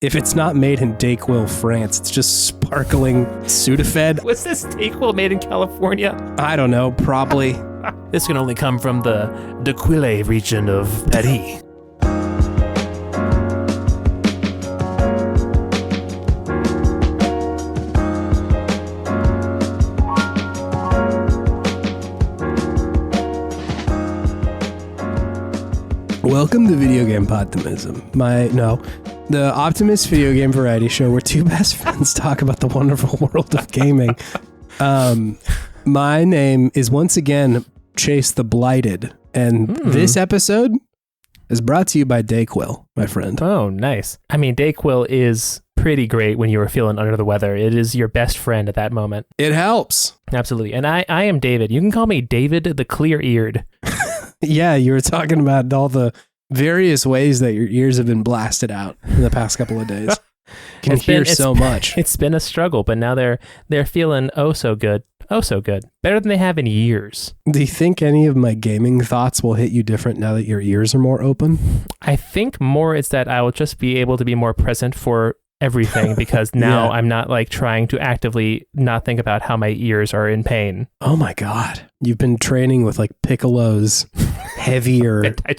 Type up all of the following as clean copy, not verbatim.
if it's not made in Dayquil, France, it's just sparkling Sudafed. Was this Dayquil made in California? I don't know, probably. This can only come from the Dequille region of Paris. Welcome to Video Game Podtimism. The Optimist video game variety show where two best friends talk about the wonderful world of gaming. My name is once again Chase the Blighted, and this episode is brought to you by Dayquil, my friend. Oh, nice. I mean, Dayquil is pretty great when you are feeling under the weather. It is your best friend at that moment. It helps. Absolutely. And I am David. You can call me David the Clear-Eared. Yeah, you were talking about all the various ways that your ears have been blasted out in the past couple of days. Can hear so much. It's been a struggle, but now they're feeling oh so good. Oh so good. Better than they have in years. Do you think any of my gaming thoughts will hit you different now that your ears are more open? I think more it's that I will just be able to be more present for everything because now I'm not like trying to actively not think about how my ears are in pain. Oh my God. You've been training with like Piccolo's heavier. I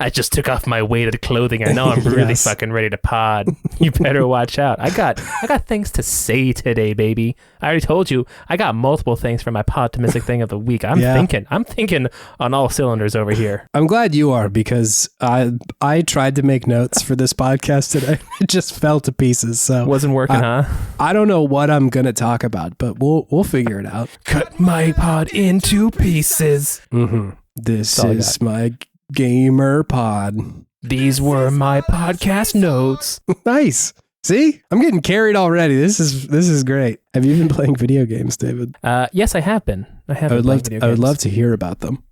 just took off my weighted clothing. I know I'm really fucking ready to pod. You better watch out. I got things to say today, baby. I already told you I got multiple things for my Podtimistic thing of the week. I'm thinking on all cylinders over here. I'm glad you are because I tried to make notes for this podcast today. It just fell to pieces. So wasn't working, huh? I don't know what I'm gonna talk about, but we'll figure it out. Cut my pod into pieces. Mm-hmm. This is my gamer pod. These were my podcast notes. Nice. See, I'm getting carried already. This is great. Have you been playing video games, David? Yes, I have been. I would love to hear about them.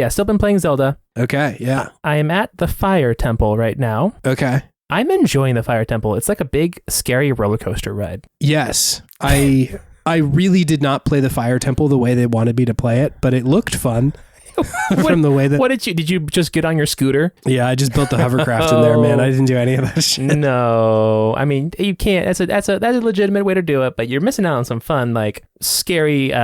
Still been playing Zelda. Okay, yeah. I am at the Fire Temple right now. Okay. I'm enjoying the Fire Temple. It's like a big, scary roller coaster ride. Yes, I really did not play the Fire Temple the way they wanted me to play it, but it looked fun. From the way that... Did you just get on your scooter? Yeah, I just built the hovercraft in there, man. I didn't do any of that shit. No, I mean, you can't. That's a legitimate way to do it, but you're missing out on some fun, like scary,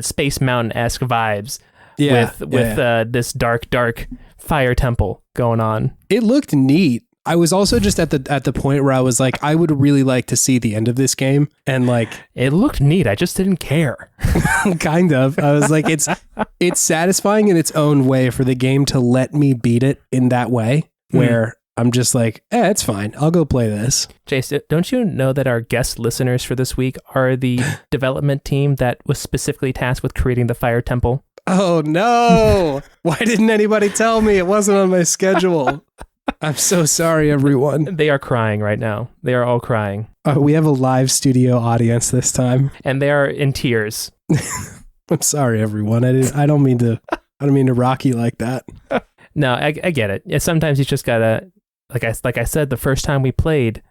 Space Mountain-esque vibes with this dark fire temple going on. It looked neat. I was also just at the point where I was like, I would really like to see the end of this game. And like, it looked neat. I just didn't care. Kind of. I was like, it's satisfying in its own way for the game to let me beat it in that way where I'm just like, it's fine. I'll go play this. Jace, don't you know that our guest listeners for this week are the development team that was specifically tasked with creating the Fire Temple? Oh no. Why didn't anybody tell me? It wasn't on my schedule. I'm so sorry, everyone. They are crying right now. They are all crying. We have a live studio audience this time. And they are in tears. I'm sorry, everyone. I don't mean to rock you like that. No, I get it. Yeah, sometimes you just gotta, like I said, the first time we played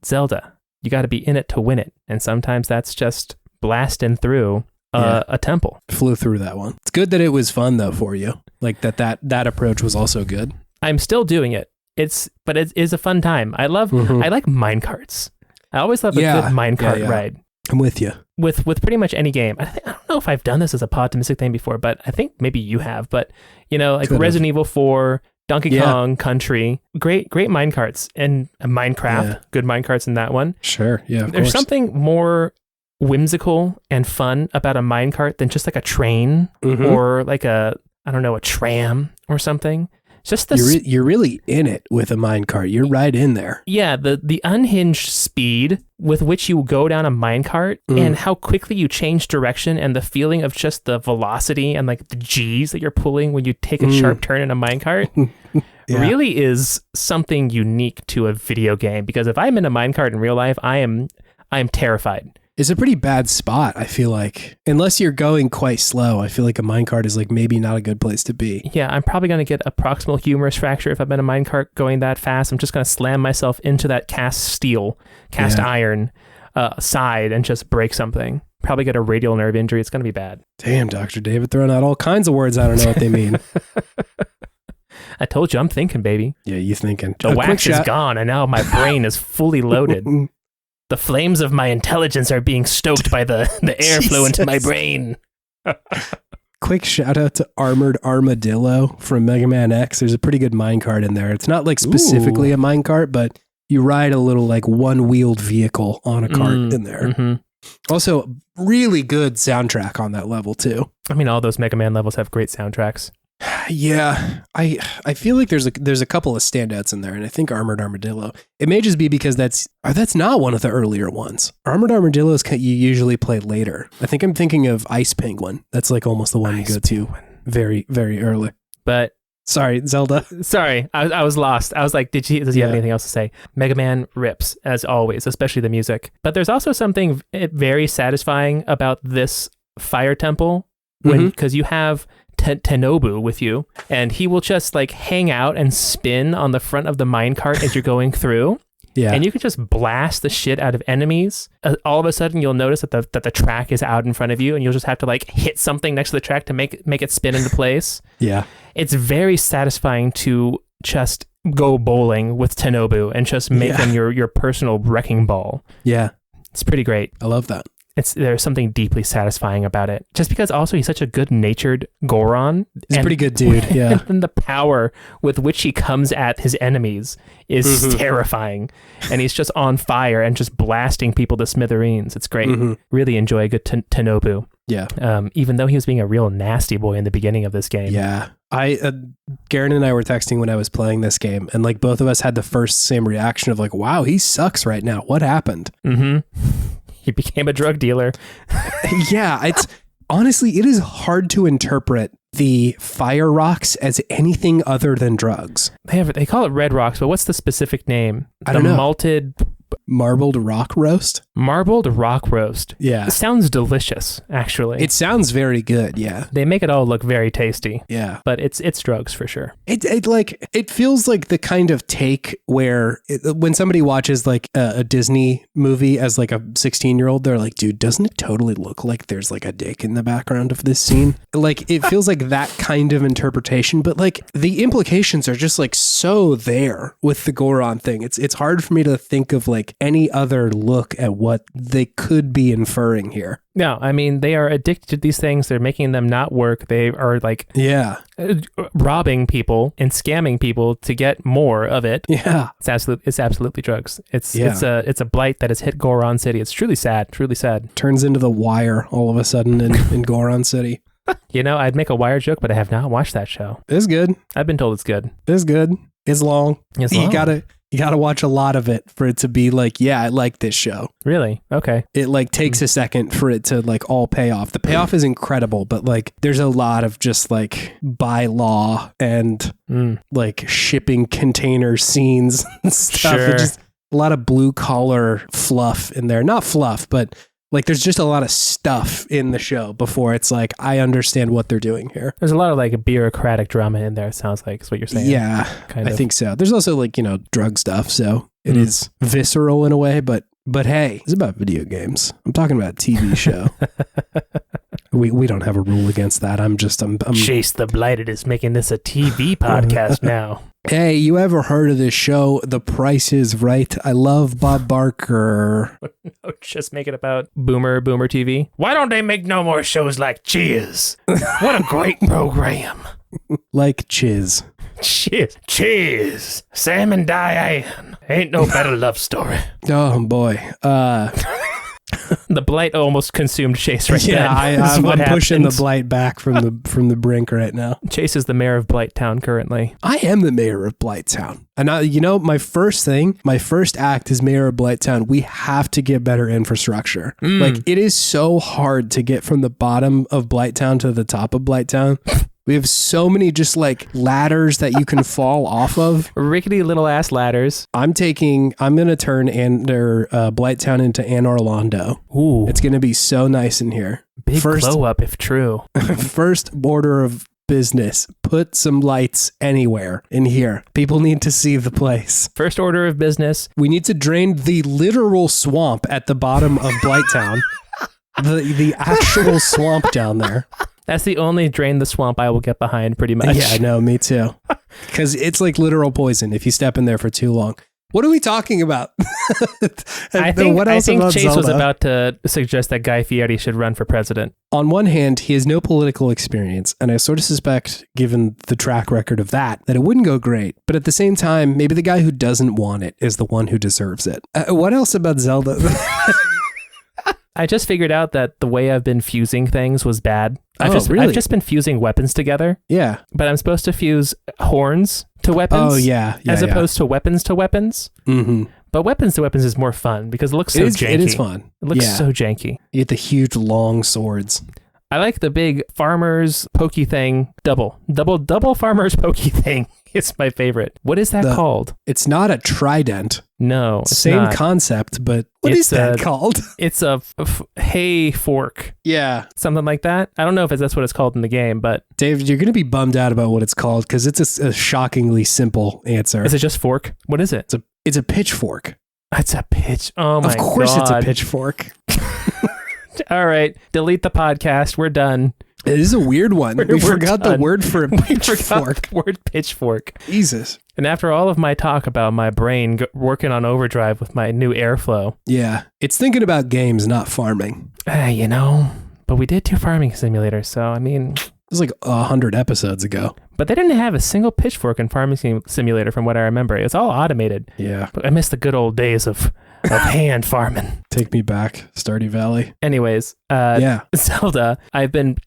Zelda, you gotta be in it to win it. And sometimes that's just blasting through a temple. Flew through that one. It's good that it was fun though for you. Like that approach was also good. I'm still doing it. But it is a fun time. I like minecarts. I always love a good minecart ride. I'm with you. With pretty much any game. I don't know if I've done this as a Podtimistic thing before, but I think maybe you have. But, like Resident Evil 4, Donkey Kong Country, great minecarts. And Minecraft, good minecarts in that one. Sure, yeah, of There's course. something more whimsical and fun about a minecart than just like a train or like a tram or something. Just you're really in it with a minecart. You're right in there. Yeah, the unhinged speed with which you go down a minecart and how quickly you change direction and the feeling of just the velocity and like the G's that you're pulling when you take a sharp turn in a minecart really is something unique to a video game. Because if I'm in a minecart in real life, I am terrified. It's a pretty bad spot, I feel like. Unless you're going quite slow, I feel like a minecart is like maybe not a good place to be. Yeah, I'm probably going to get a proximal humerus fracture if I'm in a minecart going that fast. I'm just going to slam myself into that cast iron side and just break something. Probably get a radial nerve injury. It's going to be bad. Damn, Dr. David throwing out all kinds of words. I don't know what they mean. I told you I'm thinking, baby. Yeah, you thinking. The wax is gone, and now my brain is fully loaded. The flames of my intelligence are being stoked by the airflow into my brain. Quick shout out to Armored Armadillo from Mega Man X. There's a pretty good minecart in there. It's not like specifically a minecart, but you ride a little like one-wheeled vehicle on a cart in there. Mm-hmm. Also, really good soundtrack on that level too. I mean, all those Mega Man levels have great soundtracks. Yeah, I feel like there's a couple of standouts in there, and I think Armored Armadillo. It may just be because that's not one of the earlier ones. Armored Armadillos you usually play later. I think I'm thinking of Ice Penguin. That's like almost the one you go to very, very early. But sorry, Zelda. Sorry, I was lost. I was like, does he have anything else to say? Mega Man rips, as always, especially the music. But there's also something very satisfying about this fire temple because you have Tenobu with you, and he will just like hang out and spin on the front of the minecart as you're going through. Yeah. And you can just blast the shit out of enemies. All of a sudden, you'll notice that the track is out in front of you, and you'll just have to like hit something next to the track to make it spin into place. Yeah. It's very satisfying to just go bowling with Tenobu and just make him your personal wrecking ball. Yeah. It's pretty great. I love that. There's something deeply satisfying about it. Just because also he's such a good-natured Goron. He's a pretty good dude, yeah. And the power with which he comes at his enemies is terrifying. And he's just on fire and just blasting people to smithereens. It's great. Really enjoy a good Tenobu. Yeah. Even though he was being a real nasty boy in the beginning of this game. Yeah. Garen and I were texting when I was playing this game, and like both of us had the same reaction of like, wow, he sucks right now. What happened? He became a drug dealer. Yeah, honestly, it is hard to interpret the fire rocks as anything other than drugs. They call it red rocks, but what's the specific name? I don't know. Malted... Marbled rock roast? Marbled rock roast. Yeah. It sounds delicious, actually. It sounds very good, yeah. They make it all look very tasty. Yeah. But it's drugs for sure. It feels like the kind of take where when somebody watches like a Disney movie as like a 16-year-old, they're like, dude, doesn't it totally look like there's like a dick in the background of this scene? Like, it feels like that kind of interpretation, but like the implications are just like so there with the Goron thing. It's hard for me to think of like any other look at what they could be inferring here. No, I mean, they are addicted to these things. They're making them not work. They are like robbing people and scamming people to get more of it. Yeah. It's absolutely drugs. It's a blight that has hit Goron City. It's truly sad. Turns into The Wire all of a sudden in Goron City. You know, I'd make a Wire joke, but I have not watched that show. It's good. I've been told it's good. It's good. It's long. You gotta watch a lot of it for it to be like, yeah, I like this show. Really? Okay. It like takes a second for it to like all pay off. The payoff is incredible, but like there's a lot of just like bylaw and like shipping container scenes and stuff. Sure. It's just a lot of blue collar fluff in there. Not fluff, but like there's just a lot of stuff in the show before it's like, I understand what they're doing here. There's a lot of like bureaucratic drama in there, it sounds like, is what you're saying. Yeah, I think so. There's also like, drug stuff. So it is visceral in a way, but hey, it's about video games. I'm talking about a TV show. We don't have a rule against that. I'm Chase the Blighted is making this a TV podcast now. Hey, you ever heard of this show, The Price is Right? I love Bob Barker. No, just make it about Boomer TV. Why don't they make no more shows like Cheers? What a great program. Like Chiz. Cheers. Sam and Diane. Ain't no better love story. Oh, boy. The blight almost consumed Chase right there. Yeah, I'm pushing the blight back from the brink right now. Chase is the mayor of Blight Town currently. I am the mayor of Blight Town. And my first act as mayor of Blight Town, we have to get better infrastructure. Like, it is so hard to get from the bottom of Blight Town to the top of Blight Town. We have so many just like ladders that you can fall off of. Rickety little ass ladders. I'm going to turn Blight Town into Anne Orlando. Ooh. It's going to be so nice in here. Big glow up if true. First order of business, put some lights anywhere in here. People need to see the place. First order of business. We need to drain the literal swamp at the bottom of Blight Town. The actual swamp down there. That's the only Drain the Swamp I will get behind, pretty much. Yeah, no, me too. Because it's like literal poison if you step in there for too long. What are we talking about? I think Chase Zelda? was about to suggest that Guy Fieri should run for president. On one hand, he has no political experience, and I sort of suspect, given the track record of that it wouldn't go great. But at the same time, maybe the guy who doesn't want it is the one who deserves it. What else about Zelda? I just figured out that the way I've been fusing things was bad. Really? I've just been fusing weapons together. Yeah. But I'm supposed to fuse horns to weapons. Oh, yeah. As opposed to weapons to weapons. Mm-hmm. But weapons to weapons is more fun because it looks so janky. It is fun. It looks so janky. You get the huge long swords. I like the big farmer's pokey thing. Double farmer's pokey thing. It's my favorite. What is that called? It's not a trident. No, it's Same not. Concept, but what is that called? It's a hay fork. Yeah. Something like that. I don't know if that's what it's called in the game, but... Dave, you're going to be bummed out about what it's called because it's a shockingly simple answer. Is it just fork? What is it? It's a pitchfork. It's a pitch. Oh my god. Of course it's a pitchfork. All right. Delete the podcast. We're done. It is a weird one. We forgot done. The word for a pitchfork. Word pitchfork. Jesus. And after all of my talk about my brain working on overdrive with my new airflow. Yeah. It's thinking about games, not farming. But we did do farming simulators. So, I mean... It was like 100 episodes ago. But they didn't have a single pitchfork in Farming Simulator from what I remember. It was all automated. Yeah. But I miss the good old days of hand farming. Take me back, Stardew Valley. Anyways, Zelda, I've been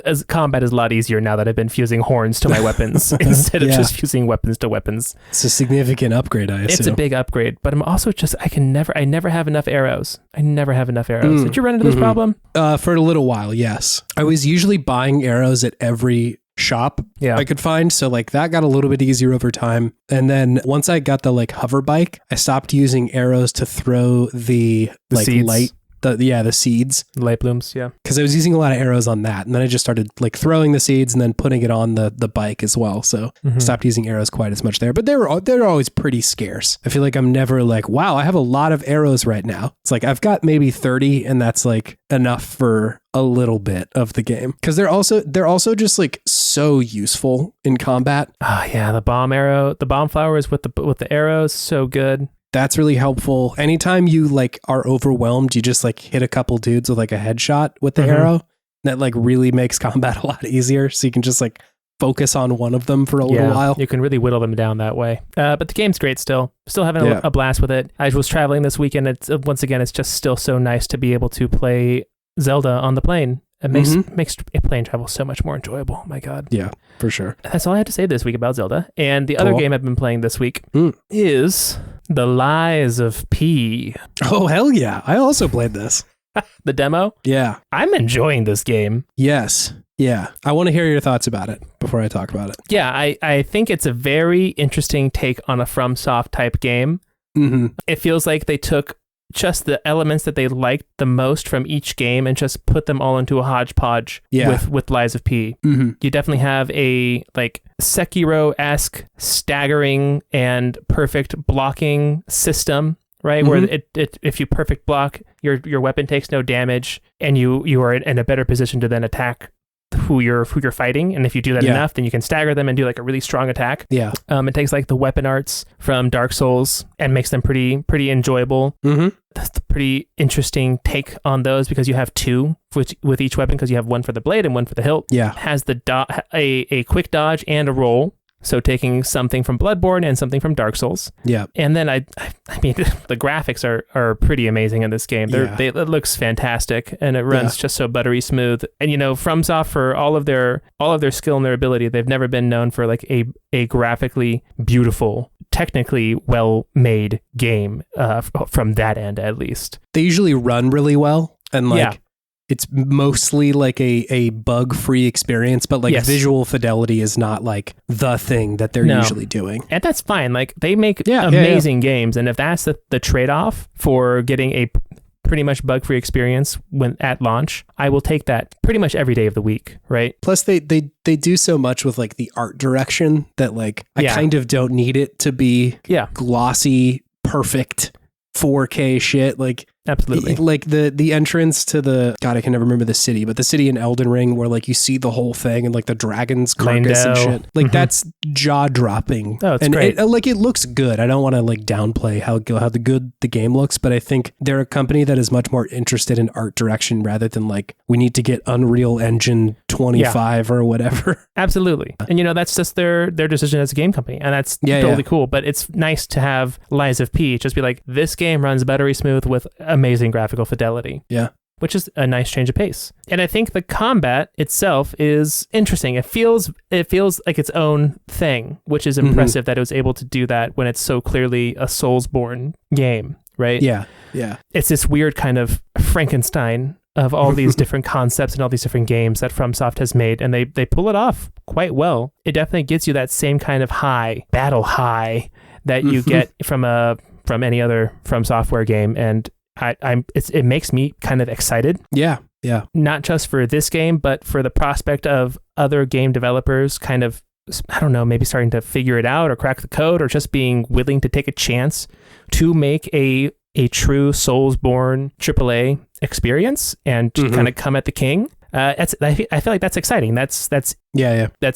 as combat is a lot easier now that I've been fusing horns to my weapons instead of just fusing weapons to weapons. It's a significant upgrade, I assume. It's a big upgrade, but I'm also I never have enough arrows. Did you run into this problem? For a little while, yes. I was usually buying arrows at every shop I could find, so like that got a little bit easier over time. And then once I got the like hover bike, I stopped using arrows to throw the like seeds. the seeds, light blooms, because I was using a lot of arrows on that, and then I just started like throwing the seeds and then putting it on the bike as well, so stopped using arrows quite as much there. But they're always pretty scarce. I feel like I'm never like, wow, I have a lot of arrows right now. It's like I've got maybe 30, and that's like enough for a little bit of the game, because they're also just like so useful in combat. The bomb flowers with the arrows, so good. That's really helpful. Anytime you like are overwhelmed, you just like hit a couple dudes with like a headshot with the arrow. That like really makes combat a lot easier, so you can just like focus on one of them for a little while. You can really whittle them down that way. But the game's great still having a blast with it. I was traveling this weekend. It's just still so nice to be able to play Zelda on the plane. It makes plane travel so much more enjoyable. Oh my God. Yeah, for sure. That's all I had to say this week about Zelda. And the other game I've been playing this week is The Lies of P. Oh, hell yeah. I also played this. The demo? Yeah. I'm enjoying this game. Yes. Yeah. I want to hear your thoughts about it before I talk about it. Yeah, I think it's a very interesting take on a FromSoft type game. Mm-hmm. It feels like they took just the elements that they liked the most from each game and just put them all into a hodgepodge with Lies of P. Mm-hmm. You definitely have a like Sekiro-esque staggering and perfect blocking system, right? Where if you perfect block, your weapon takes no damage, and you are in a better position to then attack who you're fighting, and if you do that enough, then you can stagger them and do like a really strong attack. Yeah. It takes like the weapon arts from Dark Souls and makes them pretty enjoyable. Mm-hmm. That's a pretty interesting take on those, because you have two with each weapon, because you have one for the blade and one for the hilt. Yeah. It has a quick dodge and a roll. So taking something from Bloodborne and something from Dark Souls. Yeah. And then I mean, the graphics are pretty amazing in this game. It looks fantastic, and it runs just so buttery smooth. And FromSoft, for all of their skill and their ability, they've never been known for like a graphically beautiful, technically well-made game from that end, at least. They usually run really well, and it's mostly like a bug-free experience, but like visual fidelity is not like the thing that they're usually doing. And that's fine. Like they make amazing games. And if that's the trade-off for getting a pretty much bug-free experience when at launch, I will take that pretty much every day of the week, right? Plus they do so much with like the art direction that like I kind of don't need it to be glossy, perfect 4K shit. Like Absolutely. Like the entrance to I can never remember the city, but the city in Elden Ring where like you see the whole thing and like the dragon's carcass and shit. Like that's jaw dropping. Oh, it's great. It looks good. I don't want to like downplay how good the game looks, but I think they're a company that is much more interested in art direction rather than like we need to get Unreal Engine 25 or whatever. Absolutely. And that's just their decision as a game company. And that's totally cool. But it's nice to have Lies of P just be like, this game runs buttery smooth with amazing graphical fidelity. Yeah. Which is a nice change of pace. And I think the combat itself is interesting. It feels like its own thing, which is impressive that it was able to do that when it's so clearly a Soulsborne game, right? Yeah. Yeah. It's this weird kind of Frankenstein of all these different concepts and all these different games that FromSoft has made, and they pull it off quite well. It definitely gives you that same kind of battle high that you get from any other From Software game, and it makes me kind of excited. Yeah, yeah. Not just for this game, but for the prospect of other game developers kind of, I don't know, maybe starting to figure it out or crack the code or just being willing to take a chance to make a true Soulsborne AAA experience and kind of come at the king. I feel like that's exciting. That's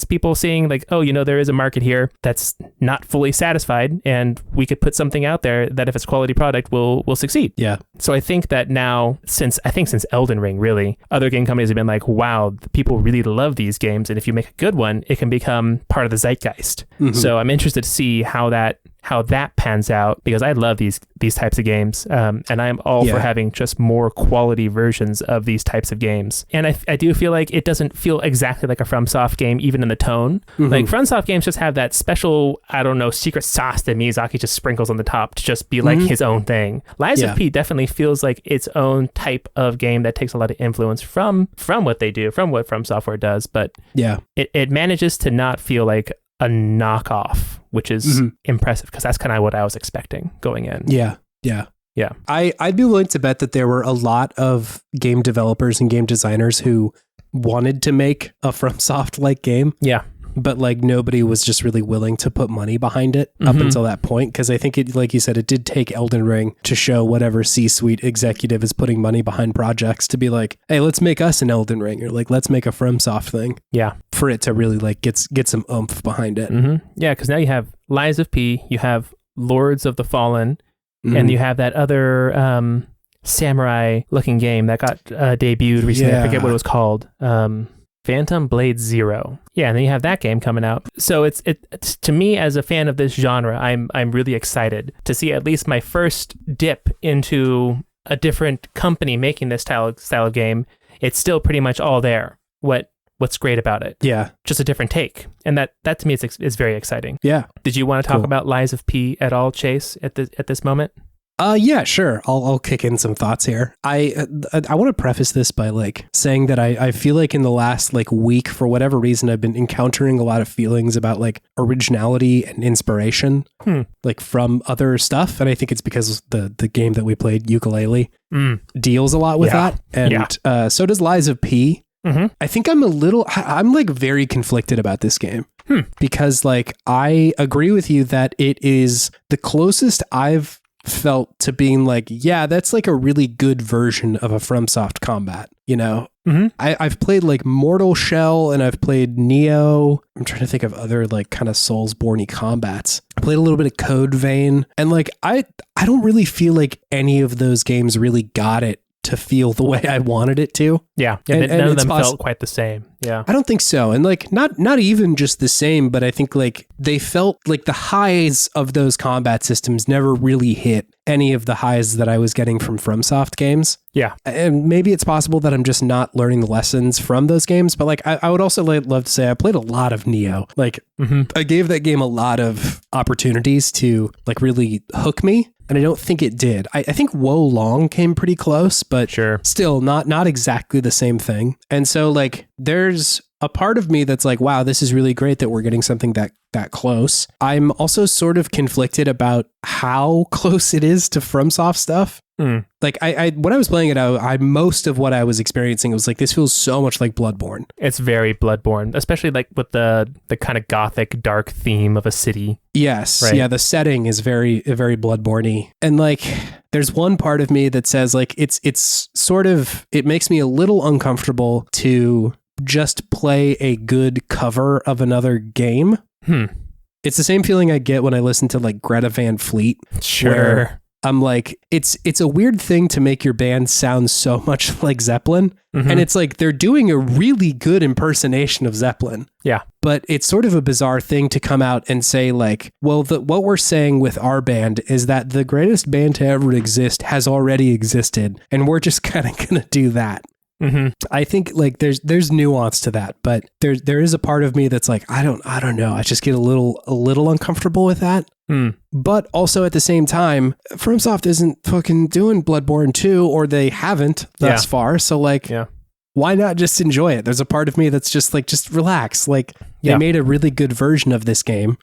people seeing like, oh, there is a market here that's not fully satisfied, and we could put something out there that if it's quality product will succeed. Yeah. So I think that now, since Elden Ring, really, other game companies have been like, wow, people really love these games, and if you make a good one, it can become part of the zeitgeist. So I'm interested to see how that pans out, because I love these types of games, and I'm all for having just more quality versions of these types of games. And I do feel like it doesn't feel exactly like a FromSoft game, even in the tone. Like FromSoft games just have that special, I don't know, secret sauce that Miyazaki just sprinkles on the top to just be like his own thing. Lies of P definitely feels like its own type of game that takes a lot of influence from what they do, from what From Software does, but it manages to not feel like a knockoff, which is impressive, because that's kind of what I was expecting going in. Yeah. I'd be willing to bet that there were a lot of game developers and game designers who wanted to make a FromSoft-like game. Yeah. But like nobody was just really willing to put money behind it up until that point. Because I think it, like you said, it did take Elden Ring to show whatever C-suite executive is putting money behind projects to be like, hey, let's make us an Elden Ring, or like, let's make a FromSoft thing. Yeah. For it to really like get some oomph behind it. Yeah, because now you have Lies of P, you have Lords of the Fallen, and you have that other samurai-looking game that got debuted recently. I forget what it was called. Phantom Blade Zero. Yeah, and then you have that game coming out. So it's to me, as a fan of this genre, I'm really excited to see at least my first dip into a different company making this style of game. It's still pretty much all there. What's great about it? Yeah, just a different take, and that to me is very exciting. Yeah. Did you want to talk about Lies of P at all, Chase? At this moment? Yeah, sure. I'll kick in some thoughts here. I want to preface this by like saying that I feel like in the last like week, for whatever reason, I've been encountering a lot of feelings about like originality and inspiration, like from other stuff. And I think it's because the game that we played, Yooka Laylee, deals a lot with that. And so does Lies of P. I think I'm like very conflicted about this game because like I agree with you that it is the closest I've felt to being like, yeah, that's like a really good version of a FromSoft combat, you know? I've played like Mortal Shell and I've played Neo. I'm trying to think of other like kind of Soulsborne-y combats. I played a little bit of Code Vein, and like I don't really feel like any of those games really got it to feel the way I wanted it to. Yeah. And none of them felt quite the same. Yeah. I don't think so. And like not even just the same, but I think like they felt like the highs of those combat systems never really hit any of the highs that I was getting from FromSoft games. Yeah. And maybe it's possible that I'm just not learning the lessons from those games, but like I would also love to say I played a lot of Neo. Like I gave that game a lot of opportunities to like really hook me. And I don't think it did. I think Wo Long came pretty close, but still not exactly the same thing. And so like there's a part of me that's like, wow, this is really great that we're getting something that close. I'm also sort of conflicted about how close it is to FromSoft stuff. Like I when I was playing it, I most of what I was experiencing was like, this feels so much like Bloodborne. It's very Bloodborne, especially like with the kind of gothic dark theme of a city. Yes. Right. Yeah. The setting is very Bloodborne-y. And like, there's one part of me that says like, it's sort of, it makes me a little uncomfortable to just play a good cover of another game. It's the same feeling I get when I listen to like Greta Van Fleet. Sure. Where I'm like, it's a weird thing to make your band sound so much like Zeppelin. And it's like, they're doing a really good impersonation of Zeppelin. Yeah. But it's sort of a bizarre thing to come out and say like, well, what we're saying with our band is that the greatest band to ever exist has already existed. And we're just kind of going to do that. I think like there's nuance to that, but there is a part of me that's like, I don't know. I just get a little uncomfortable with that. But also at the same time, FromSoft isn't fucking doing Bloodborne 2, or they haven't thus far. So like, why not just enjoy it? There's a part of me that's just like, just relax. Like they made a really good version of this game.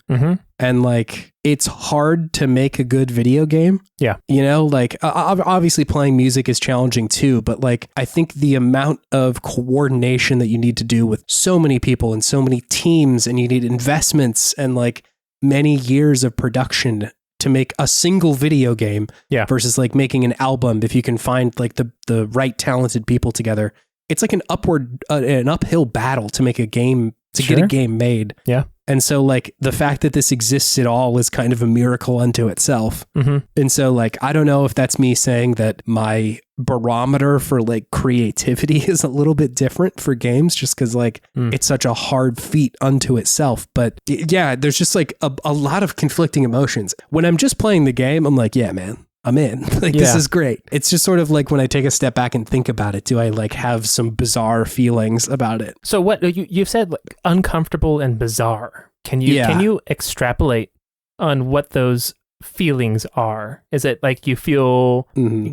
And like, it's hard to make a good video game. Yeah. You know, like obviously playing music is challenging too, but like, I think the amount of coordination that you need to do with so many people and so many teams, and you need investments and like many years of production to make a single video game versus like making an album. If you can find like the right talented people together, it's like an uphill battle to make a game, to get a game made. Yeah. And so like the fact that this exists at all is kind of a miracle unto itself. And so like, I don't know if that's me saying that my barometer for like creativity is a little bit different for games, just because like it's such a hard feat unto itself. But yeah, there's just like a lot of conflicting emotions. When I'm just playing the game, I'm like, yeah, man, I'm in. Like, this is great. It's just sort of like when I take a step back and think about it, do I like have some bizarre feelings about it? So what you've said, like, uncomfortable and bizarre. Can you extrapolate on what those feelings are? Is it like you feel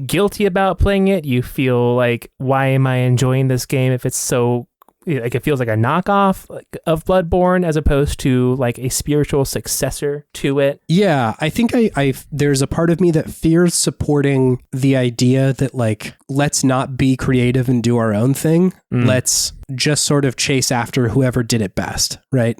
guilty about playing it? You feel like, why am I enjoying this game if it's so, like, it feels like a knockoff of Bloodborne as opposed to like a spiritual successor to it? Yeah, I think there's a part of me that fears supporting the idea that like, let's not be creative and do our own thing. Let's just sort of chase after whoever did it best, right?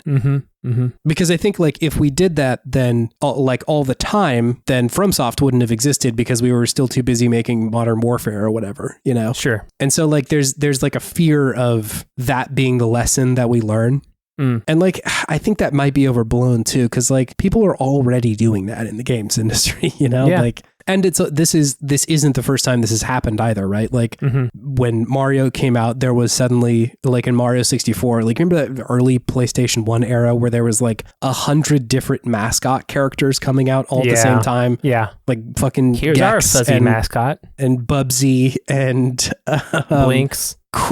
Because I think like if we did that, then all the time, then FromSoft wouldn't have existed because we were still too busy making Modern Warfare or whatever, you know? Sure. And so like there's like a fear of that being the lesson that we learn. And like, I think that might be overblown too, because like people are already doing that in the games industry, you know? Like, and this isn't the first time this has happened either, right? Like when Mario came out, there was suddenly like in Mario 64, like remember that early PlayStation 1 era where there was like 100 different mascot characters coming out all at the same time? Yeah. Like fucking here's Gex our fuzzy mascot. And Bubsy and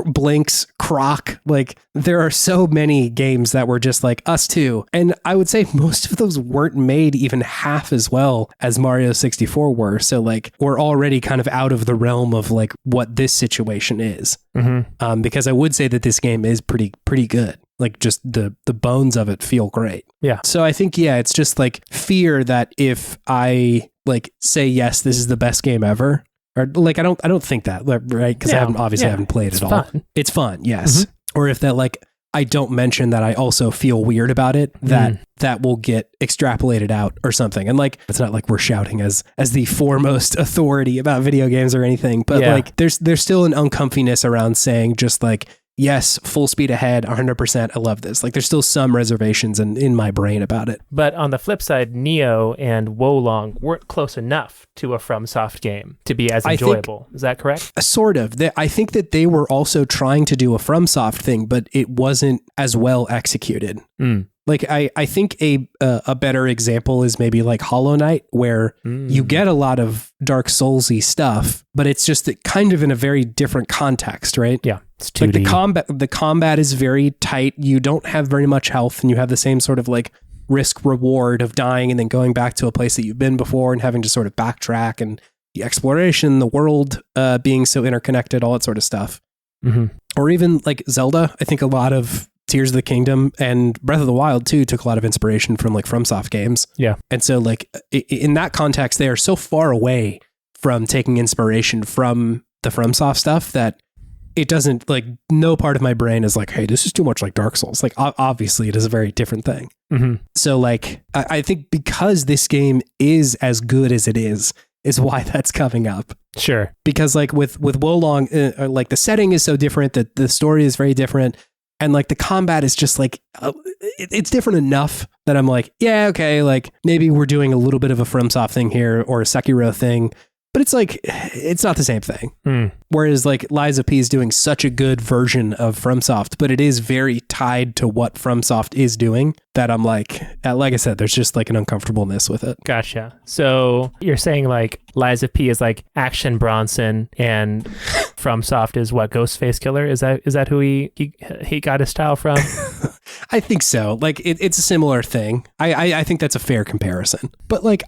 Blinks, Croc. Like there are so many games that were just like us too. And I would say most of those weren't made even half as well as Mario 64 were. So like we're already kind of out of the realm of like what this situation is. Because I would say that this game is pretty good. Like just the bones of it feel great. Yeah. So I think, it's just like fear that if I like say, yes, this is the best game ever, or like, I don't think that, right? Because I haven't played it all. It's fun. Yes. Or if that like, I don't mention that I also feel weird about it, that will get extrapolated out or something. And like, it's not like we're shouting as the foremost authority about video games or anything, but like there's still an uncomfiness around saying just like, yes, full speed ahead, 100%. I love this. Like there's still some reservations in my brain about it. But on the flip side, Neo and Wolong weren't close enough to a FromSoft game to be as enjoyable. Is that correct? Sort of. I think that they were also trying to do a FromSoft thing, but it wasn't as well executed. Like I think a better example is maybe like Hollow Knight, where you get a lot of Dark Souls-y stuff, but it's just kind of in a very different context, right? Yeah. It's 2D. Like the combat is very tight. You don't have very much health, and you have the same sort of like risk reward of dying and then going back to a place that you've been before and having to sort of backtrack, and the exploration, the world being so interconnected, all that sort of stuff. Or even like Zelda, I think a lot of Tears of the Kingdom and Breath of the Wild too took a lot of inspiration from like FromSoft games. Yeah. And so like in that context, they are so far away from taking inspiration from the FromSoft stuff that it doesn't, like, no part of my brain is like, hey, this is too much like Dark Souls. Like, obviously it is a very different thing. So like, I think because this game is as good as it is why that's coming up. Sure. Because like with Wolong, like the setting is so different, that the story is very different. And like the combat is just like, it's different enough that I'm like, yeah, okay, like maybe we're doing a little bit of a FromSoft thing here or a Sekiro thing. But it's like, it's not the same thing. Whereas like Lies of P is doing such a good version of FromSoft, but it is very tied to what FromSoft is doing that I'm like I said, there's just like an uncomfortableness with it. Gotcha. So you're saying like Lies of P is like Action Bronson and FromSoft is what, Ghostface Killer? Is that who he got his style from? I think so. Like it's a similar thing. I think that's a fair comparison. But like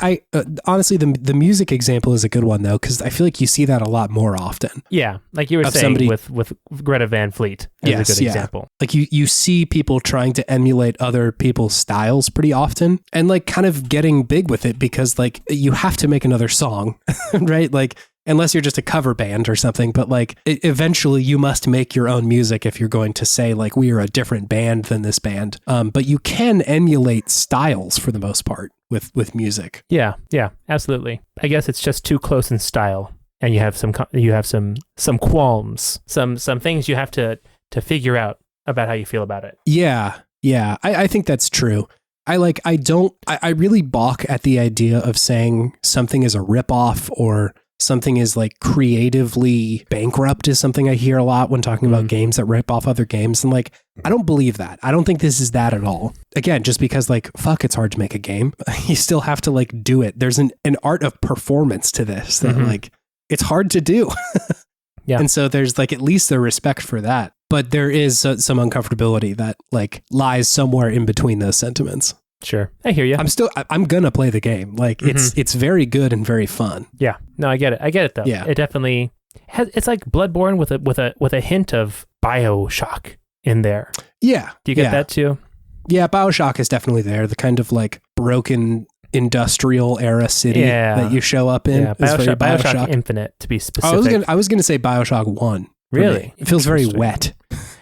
honestly, the music example is a good one though, because I feel like you see that a lot more often. Yeah, like you were saying with Greta Van Fleet as a good example. Like you see people trying to emulate other people's styles pretty often, and like kind of getting big with it because like you have to make another song, right? Like unless you're just a cover band or something, but like eventually you must make your own music if you're going to say like we are a different band than this band. But you can emulate styles for the most part with music. Yeah, absolutely. I guess it's just too close in style, and you have some qualms, some things you have to figure out about how you feel about it. Yeah, I think that's true. I really balk at the idea of saying something is a ripoff or something is like creatively bankrupt is something I hear a lot when talking about games that rip off other games. And like, I don't believe that. I don't think this is that at all. Again, just because like, fuck, it's hard to make a game. You still have to like do it. There's an art of performance to this that like, it's hard to do. Yeah. And so there's like at least the respect for that. But there is some uncomfortability that like lies somewhere in between those sentiments. Sure. I hear you. I'm going to play the game. Like it's very good and very fun. Yeah. No, I get it though. Yeah. It definitely it's like Bloodborne with a hint of BioShock in there. Yeah. Do you get that too? Yeah. BioShock is definitely there. The kind of like broken industrial era city that you show up in. Yeah. BioShock Infinite to be specific. I was going to say BioShock 1. Really? It feels very wet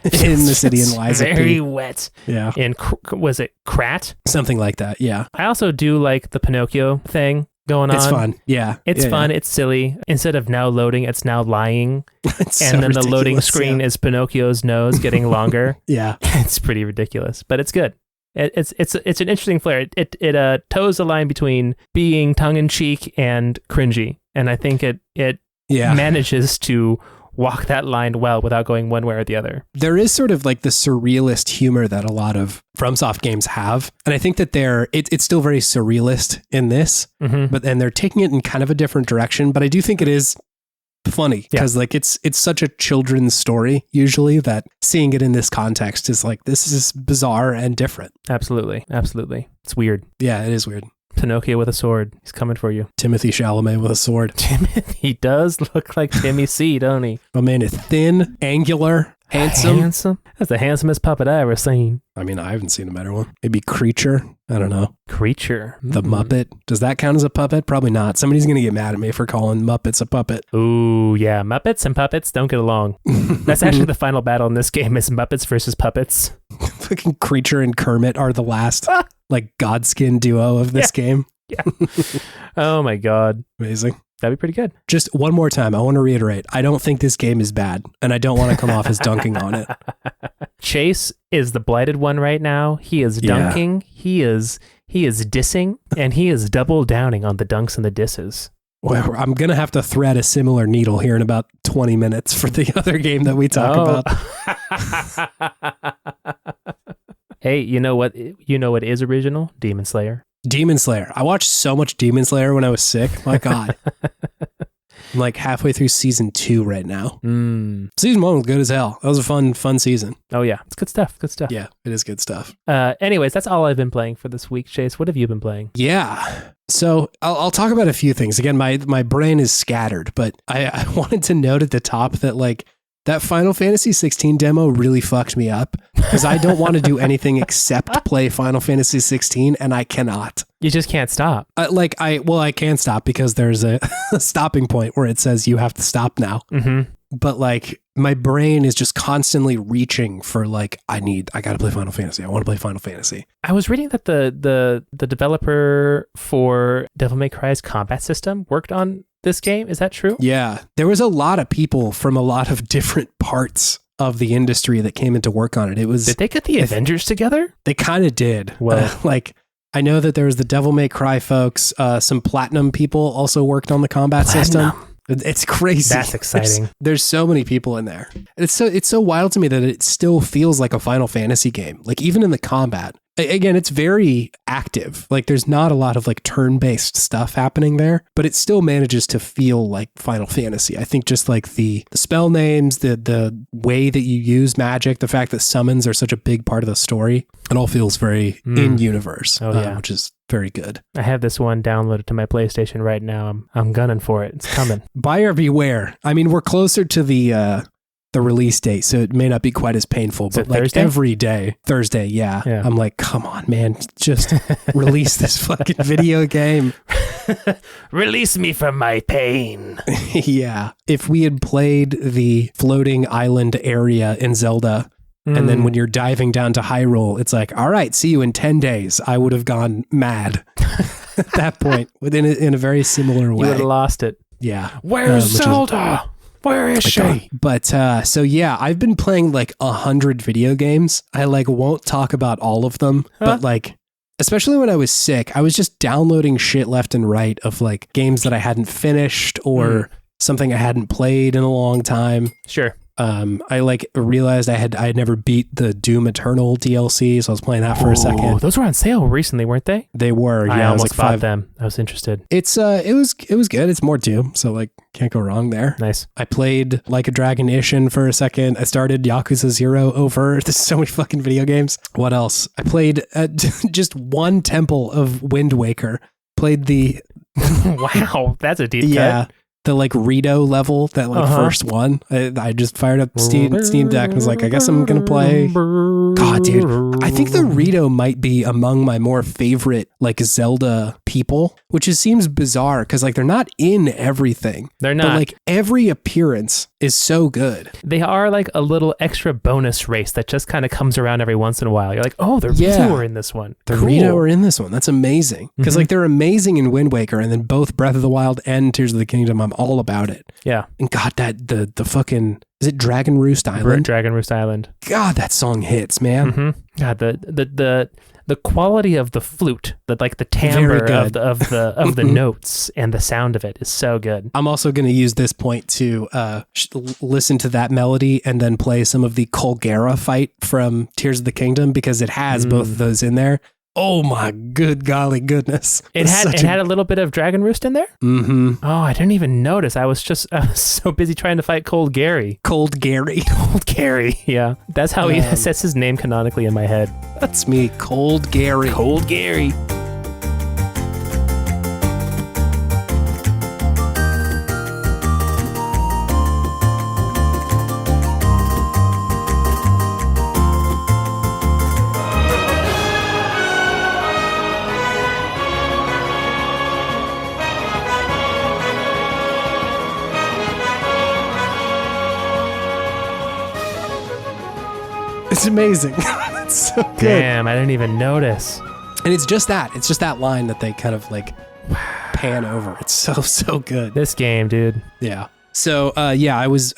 in the city in Lies of P. Very wet. Yeah. In was it Krat? Something like that. Yeah. I also do like the Pinocchio thing going on. It's fun. Yeah. It's fun. Yeah. It's silly. Instead of now loading, it's now lying. It's and so then the loading screen yeah. is Pinocchio's nose getting longer. Yeah. It's pretty ridiculous, but it's good. It's an interesting flair. It toes the line between being tongue in cheek and cringy, and I think it manages to walk that line well without going one way or the other. There is sort of like the surrealist humor that a lot of FromSoft games have. And I think that it's still very surrealist in this, but then they're taking it in kind of a different direction. But I do think it is funny because like it's such a children's story usually that seeing it in this context is like, this is bizarre and different. Absolutely. It's weird. Yeah, it is weird. Pinocchio with a sword. He's coming for you. Timothy Chalamet with a sword. He does look like Timmy C, don't he? My man is thin, angular, handsome. That's the handsomest puppet I ever seen. I mean, I haven't seen a better one. Maybe Creature. I don't know. Creature. The Muppet. Does that count as a puppet? Probably not. Somebody's going to get mad at me for calling Muppets a puppet. Ooh, yeah. Muppets and puppets don't get along. That's actually the final battle in this game is Muppets versus puppets. Fucking Creature and Kermit are the last like Godskin duo of this game. Yeah. Oh my God. Amazing. That'd be pretty good. Just one more time, I want to reiterate, I don't think this game is bad, and I don't want to come off as dunking on it. Chase is the blighted one right now. He is dunking, he is dissing, and he is double downing on the dunks and the disses. Well, I'm going to have to thread a similar needle here in about 20 minutes for the other game that we talk about. Hey, you know what is original? Demon Slayer. Demon Slayer. I watched so much Demon Slayer when I was sick. My God. I'm like halfway through season 2 right now. Season 1 was good as hell. That was a fun season. Oh yeah. It's good stuff. Yeah, it is good stuff. Anyways, that's all I've been playing for this week. Chase, what have you been playing? Yeah. So I'll talk about a few things. Again, my brain is scattered, but I wanted to note at the top that like That Final Fantasy 16 demo really fucked me up because I don't want to do anything except play Final Fantasy 16, and I cannot. You just can't stop. I can stop because there's a stopping point where it says you have to stop now. Mm-hmm. But like my brain is just constantly reaching for like, I got to play Final Fantasy. I want to play Final Fantasy. I was reading that the developer for Devil May Cry's combat system worked on this game. Is that true? Yeah. There was a lot of people from a lot of different parts of the industry that came into work on it. Did they get the Avengers together? They kind of did. Well, I know that there was the Devil May Cry folks. Some Platinum people also worked on the combat system. It's crazy. That's exciting. There's so many people in there. It's so wild to me that it still feels like a Final Fantasy game. Like even in the combat, again, it's very active. Like there's not a lot of like turn-based stuff happening there, but it still manages to feel like Final Fantasy. I think just like the spell names, the way that you use magic, the fact that summons are such a big part of the story, it all feels very in universe, which is very good. I have this one downloaded to my PlayStation right now. I'm gunning for it. It's coming. Buyer beware. I mean, we're closer to the release date, so it may not be quite as painful, but like Thursday? every day, Thursday, yeah. I'm like, come on, man, just release this fucking video game. Release me from my pain. Yeah. If we had played the floating island area in Zelda, and then when you're diving down to Hyrule, it's like, all right, see you in 10 days. I would have gone mad at that point in a very similar way. You would have lost it. Yeah. Where's Zelda? Where is she? But so yeah, I've been playing like 100 video games. I like won't talk about all of them, but like, especially when I was sick, I was just downloading shit left and right of like games that I hadn't finished or something I hadn't played in a long time. Sure. I like realized I had never beat the Doom Eternal DLC, so I was playing that for a second. Those were on sale recently, weren't they? They were. Yeah, I almost was bought them. I was interested. It was good. It's more Doom, so like can't go wrong there. Nice. I played Like a Dragon Ishin for a second. I started Yakuza 0 over. There's so many fucking video games. What else? I played just one temple of Wind Waker. Played the wow, that's a deep cut. The like Rito level, that like first one. I just fired up Steam Deck and was like, I guess I'm gonna play. God, dude, I think the Rito might be among my more favorite like Zelda people, which seems bizarre because like they're not in everything. They're not. But like every appearance is so good. They are like a little extra bonus race that just kind of comes around every once in a while. You're like, oh, the Rito are in this one. The Rito are in this one. That's amazing. Because like they're amazing in Wind Waker, and then both Breath of the Wild and Tears of the Kingdom, I'm all about it. Yeah. And God, the fucking, is it Dragon Roost Island? Dragon Roost Island. God, that song hits, man. Mm-hmm. God, the quality of the flute, the timbre of the notes and the sound of it is so good. I'm also going to use this point to listen to that melody and then play some of the Colgera fight from Tears of the Kingdom because it has both of those in there. Oh my good golly goodness. It had a little bit of Dragon Roost in there? Mm-hmm. Oh, I didn't even notice. I was so busy trying to fight Cold Gary. Cold Gary. Cold Gary. Yeah. That's how he sets his name canonically in my head. That's me. Cold Gary. Cold Gary. It's amazing. It's so good. Damn, I didn't even notice. And it's just that line that they kind of like pan over. It's so good. This game, dude. Yeah. So I was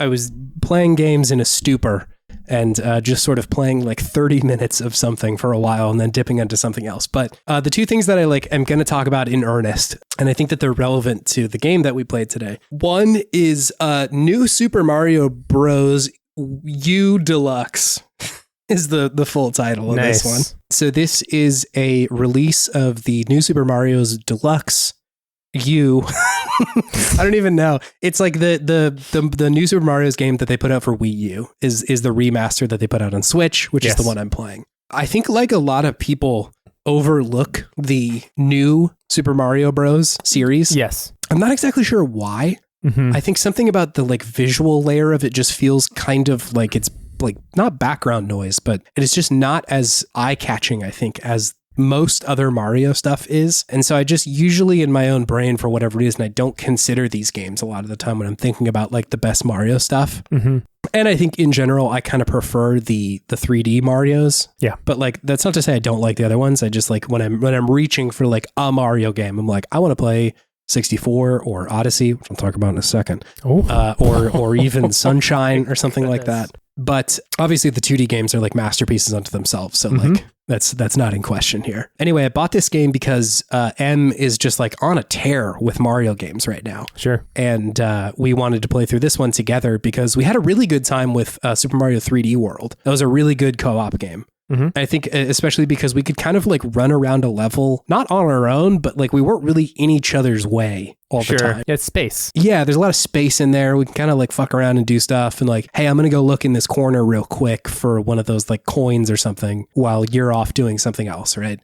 playing games in a stupor and just sort of playing like 30 minutes of something for a while and then dipping into something else. But the two things that I like am going to talk about in earnest, and I think that they're relevant to the game that we played today. One is New Super Mario Bros. U Deluxe. Is the full title of this one. So this is a release of the New Super Mario's Deluxe U. I don't even know. It's like the New Super Mario's game that they put out for Wii U is the remaster that they put out on Switch, which is the one I'm playing. I think like a lot of people overlook the new Super Mario Bros. Series. Yes. I'm not exactly sure why. I think something about the like visual layer of it just feels kind of like it's like not background noise, but it is just not as eye-catching, I think, as most other Mario stuff is. And so I just usually in my own brain, for whatever reason, I don't consider these games a lot of the time when I'm thinking about like the best Mario stuff. And I think in general, I kind of prefer the 3D Marios. Yeah. But like, that's not to say I don't like the other ones. I just like when I'm reaching for like a Mario game, I'm like, I want to play 64 or Odyssey, which I'll talk about in a second. Or even Sunshine or something like that. But obviously the 2D games are like masterpieces unto themselves. So like that's not in question here. Anyway, I bought this game because M is just like on a tear with Mario games right now. Sure. And we wanted to play through this one together because we had a really good time with Super Mario 3D World. That was a really good co-op game. I think especially because we could kind of like run around a level, not on our own, but like we weren't really in each other's way all the time. Yeah, it's space. Yeah, there's a lot of space in there. We can kind of like fuck around and do stuff and like, hey, I'm going to go look in this corner real quick for one of those like coins or something while you're off doing something else, right?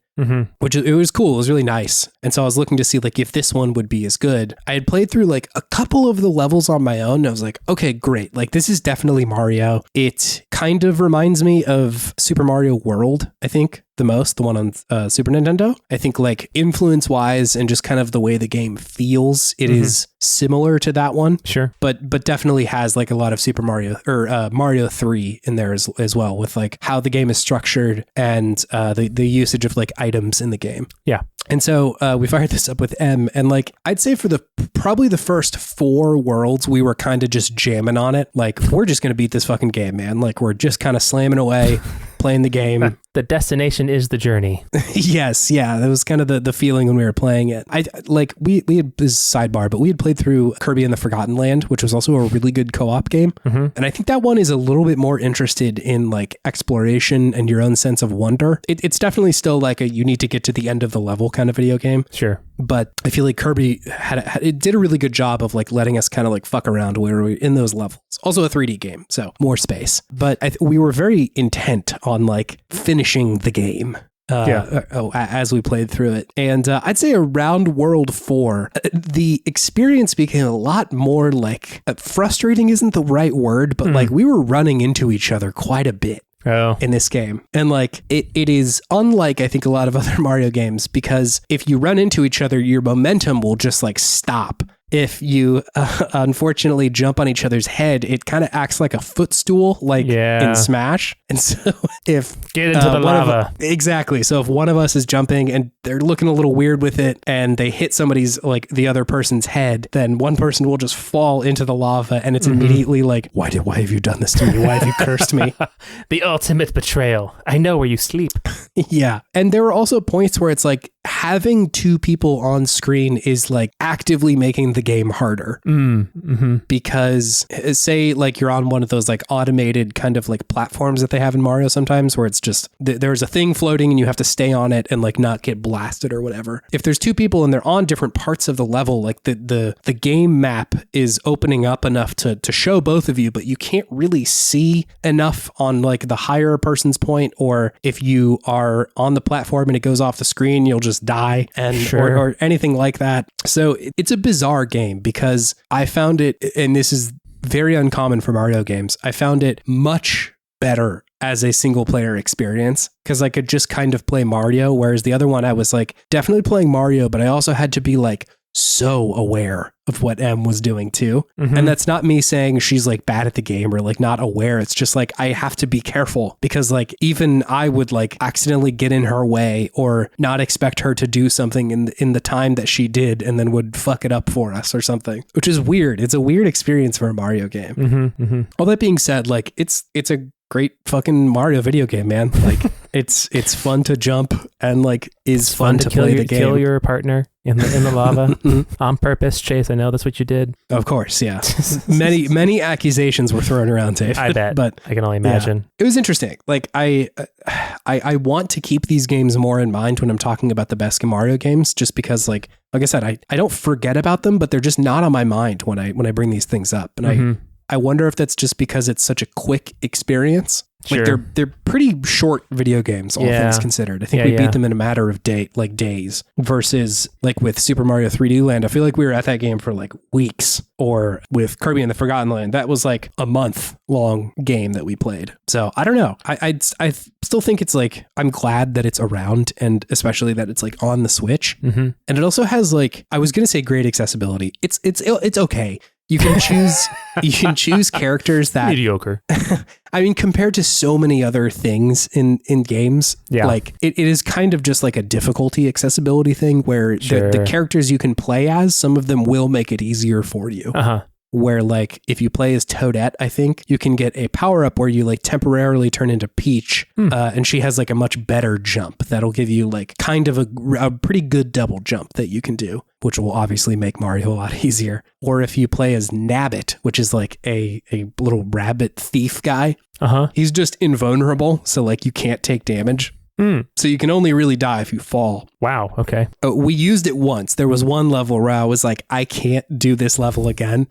Which it was cool. It was really nice. And so I was looking to see like if this one would be as good. I had played through like a couple of the levels on my own. And I was like, okay, great. Like this is definitely Mario. It kind of reminds me of Super Mario World, I think. The most, the one on Super Nintendo. I think like influence wise and just kind of the way the game feels, it is similar to that one. Sure. But definitely has like a lot of Super Mario or Mario 3 in there as well, with like how the game is structured and the usage of like items in the game. Yeah. And so we fired this up with M, and like I'd say for probably the first 4 worlds, we were kind of just jamming on it. Like we're just gonna beat this fucking game, man. Like we're just kind of slamming away, playing the game. The destination is the journey. Yes, yeah, that was kind of the feeling when we were playing it. I like we had this sidebar, but we had played through Kirby and the Forgotten Land, which was also a really good co-op game, and I think that one is a little bit more interested in like exploration and your own sense of wonder. It's definitely still like you need to get to the end of the level kind of video game. Sure. But I feel like Kirby it did a really good job of like letting us kind of like fuck around where we in those levels. Also a 3D game, so more space. But we were very intent on like finishing the game. As we played through it. And I'd say around World 4, the experience became a lot more like frustrating isn't the right word, but like we were running into each other quite a bit. In this game. And like it is unlike I think a lot of other Mario games, because if you run into each other, your momentum will just like stop. If you unfortunately jump on each other's head, it kind of acts like a footstool, like in Smash. And so if get into the lava. Exactly. So if one of us is jumping and they're looking a little weird with it and they hit somebody's like the other person's head, then one person will just fall into the lava and it's immediately like, why have you done this to me? Why have you cursed me? The ultimate betrayal. I know where you sleep. Yeah. And there are also points where it's like having 2 people on screen is like actively making the game harder. Because say like you're on one of those like automated kind of like platforms that they have in Mario sometimes, where it's just there's a thing floating and you have to stay on it and like not get blasted or whatever. If there's 2 people and they're on different parts of the level, like the game map is opening up enough to show both of you, but you can't really see enough on like the higher person's point, or if you are on the platform and it goes off the screen, you'll just die and or anything like that. So it's a bizarre game because I found it, and this is very uncommon for Mario games, I found it much better as a single player experience because I could just kind of play Mario, whereas the other one I was like definitely playing Mario, but I also had to be like so aware of what M was doing too. And that's not me saying she's like bad at the game or like not aware. It's just like I have to be careful because like even I would like accidentally get in her way or not expect her to do something in the time that she did and then would fuck it up for us or something, which is weird. It's a weird experience for a Mario game. All that being said, like it's a great fucking Mario video game, man. Like it's fun to jump and like is fun to play the game. Kill your partner in the lava on purpose, Chase. I know that's what you did. Of course, yeah. many accusations were thrown around, David. I bet, but I can only imagine. Yeah. It was interesting. Like I want to keep these games more in mind when I'm talking about the best Mario games, just because like I said, I don't forget about them, but they're just not on my mind when I bring these things up. And I wonder if that's just because it's such a quick experience Sure. Like they're pretty short video games, all things considered. I think we beat them in a matter of days versus like with Super Mario 3D Land. I feel like we were at that game for like weeks, or with Kirby and the Forgotten Land, that was like a month long game that we played. So I don't know. I still think it's like, I'm glad that it's around, and especially that it's like on the Switch. And it also has like, I was going to say great accessibility. It's okay. You can choose characters that mediocre. I mean, compared to so many other things in games, like it is kind of just like a difficulty accessibility thing where the characters you can play as, some of them will make it easier for you. Where like if you play as Toadette, I think you can get a power up where you like temporarily turn into Peach, and she has like a much better jump that'll give you like kind of a pretty good double jump that you can do, which will obviously make Mario a lot easier. Or if you play as Nabbit, which is like a little rabbit thief guy, he's just invulnerable, so like you can't take damage. So you can only really die if you fall. Wow. Okay. We used it once. There was one level where I was like, I can't do this level again.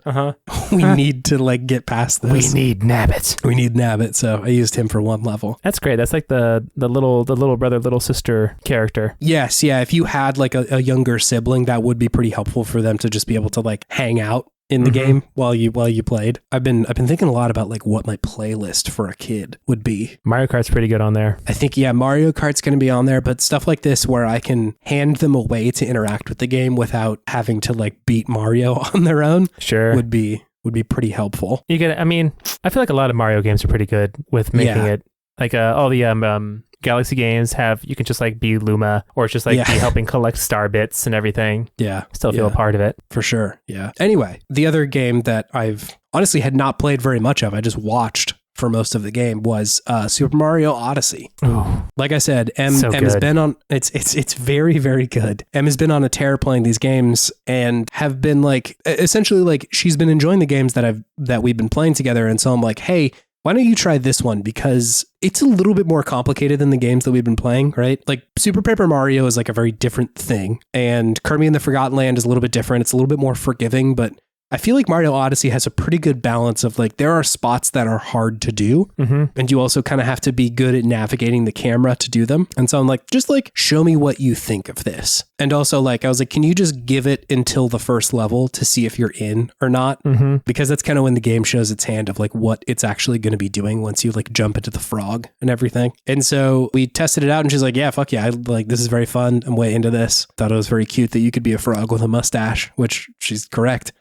We need to like get past this. We need Nabbit. So I used him for one level. That's great. That's like the little brother, little sister character. Yes. Yeah. If you had like a younger sibling, that would be pretty helpful for them to just be able to like hang out in the game while you played. I've been thinking a lot about like what my playlist for a kid would be. Mario Kart's pretty good on there. I think Mario Kart's going to be on there, but stuff like this where I can hand them a way to interact with the game without having to like beat Mario on their own would be pretty helpful. I feel like a lot of Mario games are pretty good with making it like all the Galaxy games you can just like be Luma, or it's just like be helping collect star bits and everything. Yeah. Still feel a part of it. For sure. Yeah. Anyway, the other game that I've honestly had not played very much of, I just watched for most of the game, was Super Mario Odyssey. Ooh. Like I said, Em has been on, it's very, very good. Em has been on a tear playing these games and have been like, essentially like she's been enjoying the games that we've been playing together. And so I'm like, hey, why don't you try this one? Because it's a little bit more complicated than the games that we've been playing, right? Like Super Paper Mario is like a very different thing, and Kirby and the Forgotten Land is a little bit different. It's a little bit more forgiving, but I feel like Mario Odyssey has a pretty good balance of like, there are spots that are hard to do, and you also kind of have to be good at navigating the camera to do them. And so I'm like, just like, show me what you think of this. And also like, I was like, can you just give it until the first level to see if you're in or not? Because that's kind of when the game shows its hand of like what it's actually going to be doing once you like jump into the frog and everything. And so we tested it out, and she's like, yeah, fuck yeah. I like, this is very fun. I'm way into this. Thought it was very cute that you could be a frog with a mustache, which she's correct.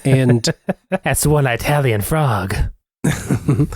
And that's one Italian frog.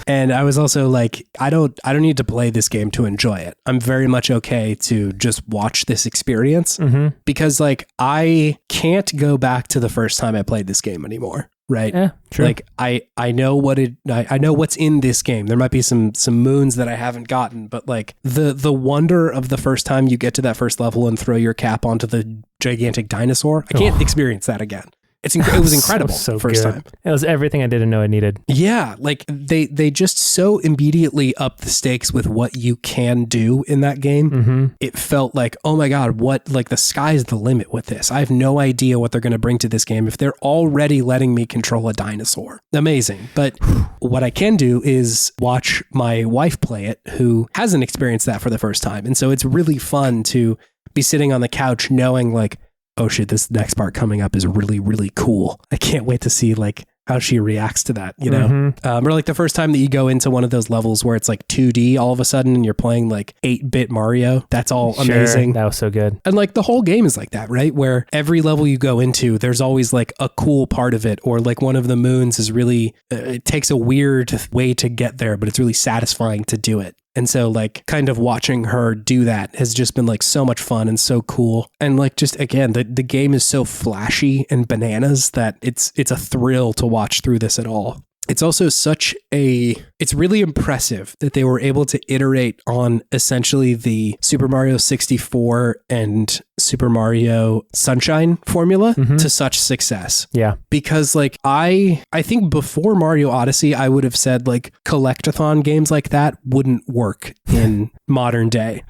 And I was also like, I don't need to play this game to enjoy it. I'm very much okay to just watch this experience, because like I can't go back to the first time I played this game anymore. Right. Yeah, true. Like I know I know what's in this game. There might be some moons that I haven't gotten, but like the wonder of the first time you get to that first level and throw your cap onto the gigantic dinosaur, I can't experience that again. It was incredible so first good. time. It was everything I didn't know I needed. Yeah, like they just so immediately up the stakes with what you can do in that game. It felt like, oh my God, what, like the sky's the limit with this. I have no idea what they're going to bring to this game if they're already letting me control a dinosaur. Amazing. But what I can do is watch my wife play it, who hasn't experienced that for the first time. And so it's really fun to be sitting on the couch knowing like, oh shit, this next part coming up is really, really cool. I can't wait to see like how she reacts to that, you know? Or like the first time that you go into one of those levels where it's like 2D all of a sudden and you're playing like 8-bit Mario. That's all amazing. That was so good. And like the whole game is like that, right? Where every level you go into, there's always like a cool part of it, or like one of the moons is really, it takes a weird way to get there, but it's really satisfying to do it. And so like kind of watching her do that has just been like so much fun and so cool. And like just again, the game is so flashy and bananas that it's a thrill to watch through this at all. It's also it's really impressive that they were able to iterate on essentially the Super Mario 64 and Super Mario Sunshine formula to such success. Yeah. Because like I think before Mario Odyssey, I would have said like collectathon games like that wouldn't work in modern day.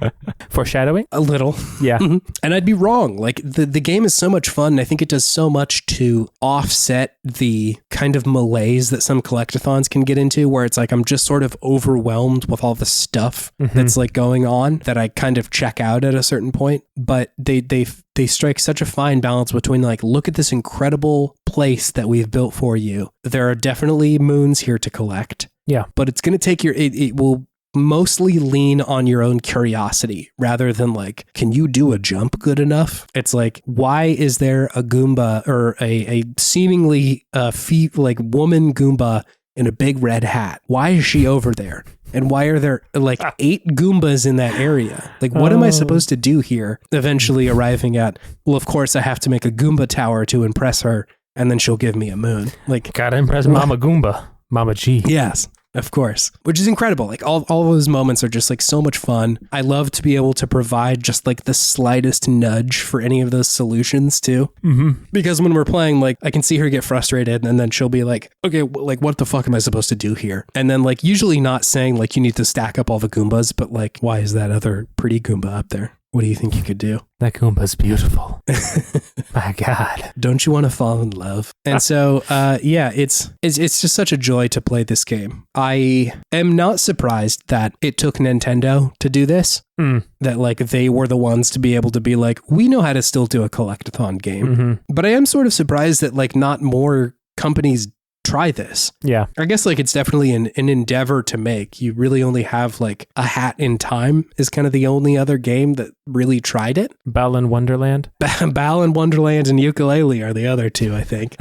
Foreshadowing? A little. Yeah. And I'd be wrong. Like the game is so much fun. And I think it does so much to offset the kind of malaise that some collectathons can get into, where it's like I'm just sort of overwhelmed with all the stuff that's like going on that I kind of check out at a certain point. But they strike such a fine balance between like, look at this incredible place that we've built for you. There are definitely moons here to collect. Yeah. But it's going to take it will mostly lean on your own curiosity rather than like, can you do a jump good enough? It's like, why is there a Goomba or a seemingly like woman Goomba in a big red hat? Why is she over there? And why are there like 8 Goombas in that area? Like, what am I supposed to do here? Eventually arriving at, well, of course I have to make a Goomba tower to impress her, and then she'll give me a moon. Like, gotta impress Mama Goomba. Mama G. Yes. Of course, which is incredible. Like all those moments are just like so much fun. I love to be able to provide just like the slightest nudge for any of those solutions too. Because when we're playing, like I can see her get frustrated and then she'll be like, okay, like what the fuck am I supposed to do here? And then like usually not saying like you need to stack up all the Goombas, but like, why is that other pretty Goomba up there? What do you think you could do? That Goomba's beautiful. My God. Don't you want to fall in love? And so, yeah, it's just such a joy to play this game. I am not surprised that it took Nintendo to do this. That like they were the ones to be able to be like, we know how to still do a collectathon game. But I am sort of surprised that like not more companies try this. Yeah. I guess like it's definitely an endeavor to make. You really only have like A Hat in Time is kind of the only other game that really tried it. Balan Wonderland. Balan Wonderland and Yooka Laylee are the other two, I think.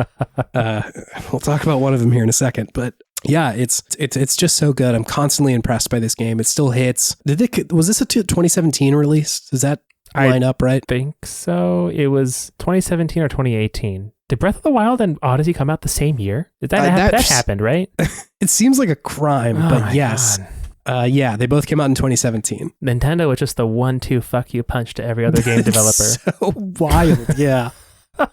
We'll talk about one of them here in a second, but yeah, it's just so good. I'm constantly impressed by this game. It still hits. Was this a 2017 release? Does that line up right? I think so. It was 2017 or 2018. Did Breath of the Wild and Odyssey come out the same year? That happened, right? It seems like a crime, but yes. Yeah, they both came out in 2017. Nintendo was just the 1-2 fuck you punch to every other game developer. So wild, yeah.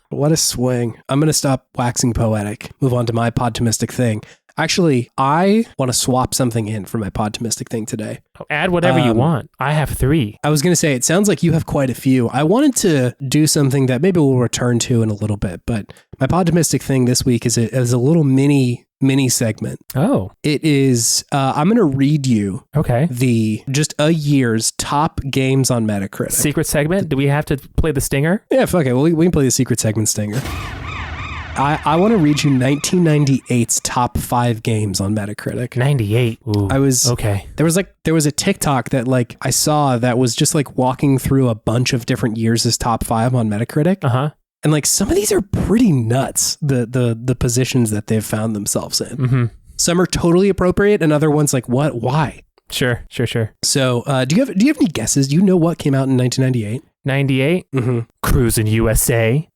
What a swing. I'm going to stop waxing poetic, move on to my Podtimistic thing. Actually, I want to swap something in for my Podtimistic thing today. Add whatever you want. I have 3. I was going to say, it sounds like you have quite a few. I wanted to do something that maybe we'll return to in a little bit, but my Podtimistic thing this week is a little mini segment. Oh. It is, I'm going to read you just a year's top games on Metacritic. Secret segment? Do we have to play the stinger? Yeah, fuck it. Well, we can play the secret segment stinger. I want to read you 1998's top 5 games on Metacritic. 98. Ooh, There was a TikTok that like I saw that was just like walking through a bunch of different years as top 5 on Metacritic. And like some of these are pretty nuts. The positions that they've found themselves in. Some are totally appropriate, and other ones like what? Why? Sure. So, do you have any guesses? Do you know what came out in 1998? 98. Cruisin' USA.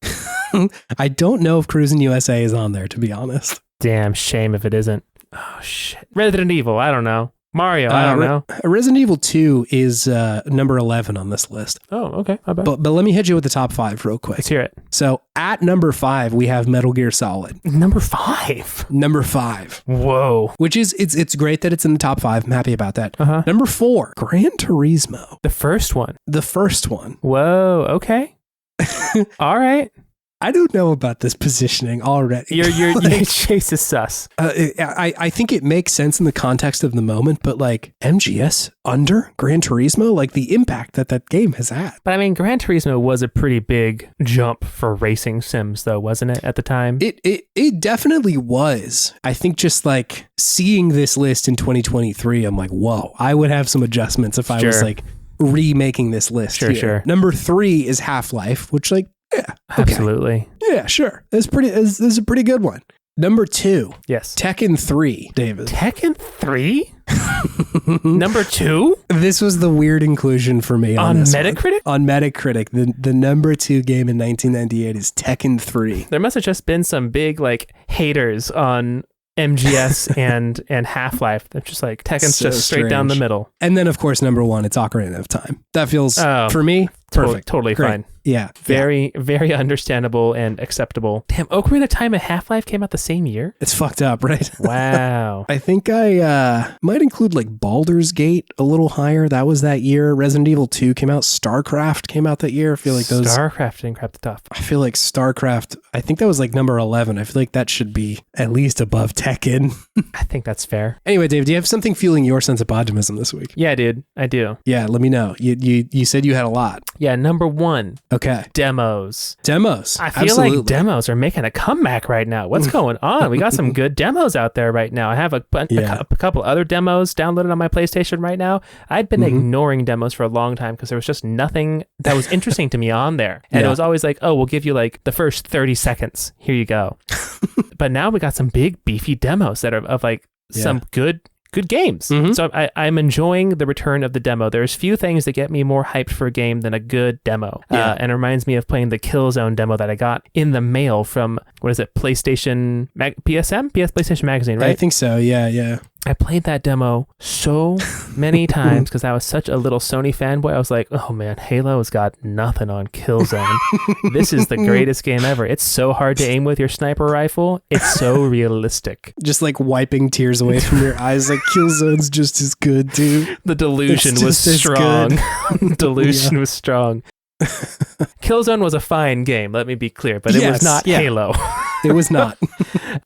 I don't know if Cruisin' USA is on there, to be honest. Damn shame if it isn't. Oh, shit. Resident Evil, I don't know. Mario, I don't know. Resident Evil 2 is number 11 on this list. Oh, okay. I bet. But let me hit you with the top 5 real quick. Let's hear it. So at number 5, we have Metal Gear Solid. Number 5? Number 5. Whoa. Which is, it's great that it's in the top 5. I'm happy about that. Number 4, Gran Turismo. The first one. Whoa, okay. All right. I don't know about this positioning already. Your chase is sus. I think it makes sense in the context of the moment, but like MGS under Gran Turismo, like the impact that game has had. But I mean, Gran Turismo was a pretty big jump for racing sims, though, wasn't it, at the time? It definitely was. I think just like seeing this list in 2023, I'm like, whoa, I would have some adjustments if I was like remaking this list. Sure. Number 3 is Half-Life, which like, yeah, okay. Absolutely. Yeah, sure. This is a pretty good one. Number 2. Yes. Tekken 3, David. Tekken 3? Number 2? This was the weird inclusion for me on this Metacritic? On Metacritic, the number 2 game in 1998 is Tekken 3. There must have just been some big like haters on MGS and Half-Life. They're just like, Tekken's so just straight down the middle. And then, of course, number 1, it's Ocarina of Time. That feels, for me, Perfect. Totally Great. fine. Yeah. Very, very understandable and acceptable. Damn, Ocarina of Time and Half-Life came out the same year? It's fucked up, right? Wow. I think I might include like Baldur's Gate a little higher. That was that year. Resident Evil 2 came out. StarCraft came out that year. I feel like those... StarCraft didn't crap the top. I feel like StarCraft, I think that was like number 11. I feel like that should be at least above Tekken. I think that's fair. Anyway, Dave, do you have something fueling your sense of optimism this week? Yeah, dude, I do. Yeah, let me know. You said you had a lot. Yeah, number one. Okay. Demos. Demos. I feel Absolutely. like demos are making a comeback right now. What's going on? We got some good demos out there right now. I have a couple other demos downloaded on my PlayStation right now. I'd been ignoring demos for a long time because there was just nothing that was interesting to me on there. And it was always like, oh, we'll give you like the first 30 seconds. Here you go. But now we got some big beefy demos that are of like some good games. So I'm enjoying the return of the demo. There's few things that get me more hyped for a game than a good demo. And it reminds me of playing the Killzone demo that I got in the mail from, what is it, PlayStation PlayStation Magazine, right? I think so. Yeah. I played that demo so many times because I was such a little Sony fanboy. I was like, oh man, Halo's got nothing on Killzone. This is the greatest game ever. It's so hard to aim with your sniper rifle. It's so realistic. Just like wiping tears away from your eyes, like Killzone's just as good, dude. The delusion was strong. Delusion was strong. Killzone was a fine game, let me be clear, but it was not Halo. It was not.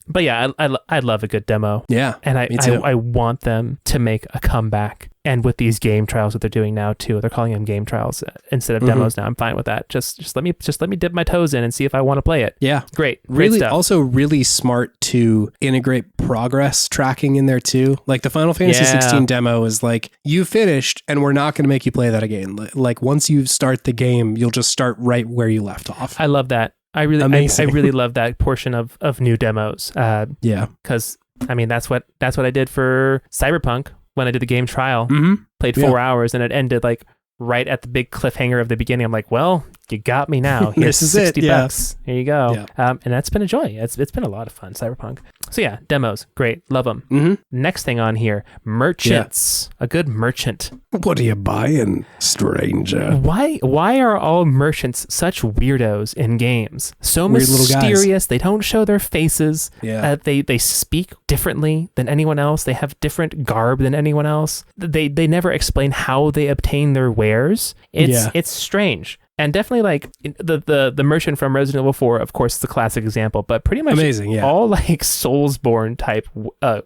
But yeah, I love a good demo. Yeah, and I want them to make a comeback. And with these game trials that they're doing now too, they're calling them game trials instead of demos now. I'm fine with that. Just let me dip my toes in and see if I want to play it. Yeah, great really stuff. Also really smart to integrate progress tracking in there too. Like the Final Fantasy 16 demo is like, you finished and we're not going to make you play that again. Like once you start the game, you'll just start right where you left off. I love that. I really love that portion of new demos. Because I mean that's what I did for Cyberpunk when I did the game trial. Played 4 hours and it ended like right at the big cliffhanger of the beginning. I'm like, well, you got me now. Here's $60. Here you go. Yeah. And that's been a joy. It's been a lot of fun, Cyberpunk. So yeah, demos, great, love them. Next thing on here, merchants. A good merchant. What are you buying, stranger? Why are all merchants such weirdos in games? So weird mysterious. They don't show their faces. Yeah. They speak differently than anyone else. They have different garb than anyone else. They never explain how they obtain their wares. It's strange. And definitely like the merchant from Resident Evil 4, of course, is the classic example, but pretty much all like Soulsborne type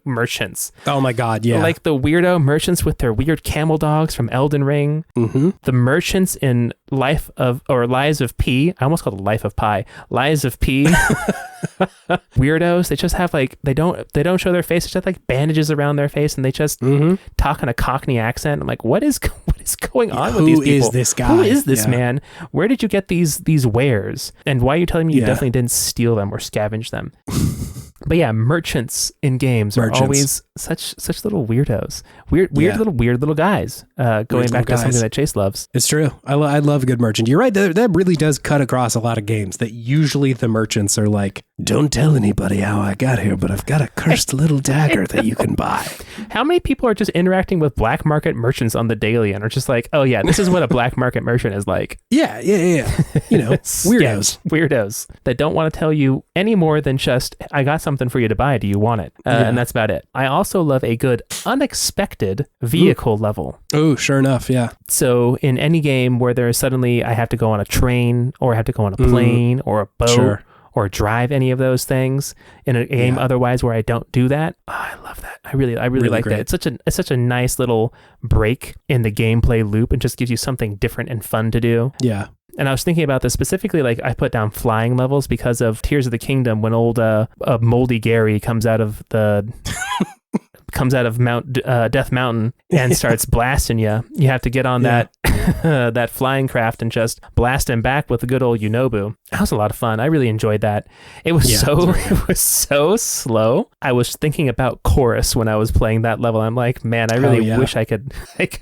merchants. Oh my God, yeah. Like the weirdo merchants with their weird camel dogs from Elden Ring. The merchants in Lies of P. I almost called it Life of Pi. Lies of P. Weirdos. They just have like, they don't show their face. They just have like bandages around their face and they just talk in a Cockney accent. I'm like, what is going on with these people? Who is this guy? Who is this man? Where did you get these wares? And why are you telling me you definitely didn't steal them or scavenge them? But yeah, merchants in games are always such little weirdos. Weird little guys. Going back to something that Chase loves. It's true. I love a good merchant. You're right. That really does cut across a lot of games that usually the merchants are like, don't tell anybody how I got here, but I've got a cursed little dagger that you can buy. How many people are just interacting with black market merchants on the daily and are just like, oh yeah, this is what a black market merchant is like. Yeah. You know, weirdos that don't want to tell you any more than just, I got something for you to buy. Do you want it? And that's about it. I also love a good unexpected vehicle level. Oh, sure enough. Yeah. So in any game where there's suddenly I have to go on a train or I have to go on a plane or a boat or drive any of those things in a game otherwise where I don't do that. Oh, I love that. I really like that. It's such a nice little break in the gameplay loop and just gives you something different and fun to do. Yeah. And I was thinking about this specifically, like I put down flying levels because of Tears of the Kingdom when old Moldy Gary comes out of Mount Death Mountain and starts blasting you. You have to get on that that flying craft and just blast him back with the good old Yunobu. That was a lot of fun. I really enjoyed that. It was so slow. I was thinking about Chorus when I was playing that level. I'm like, man, I really wish I could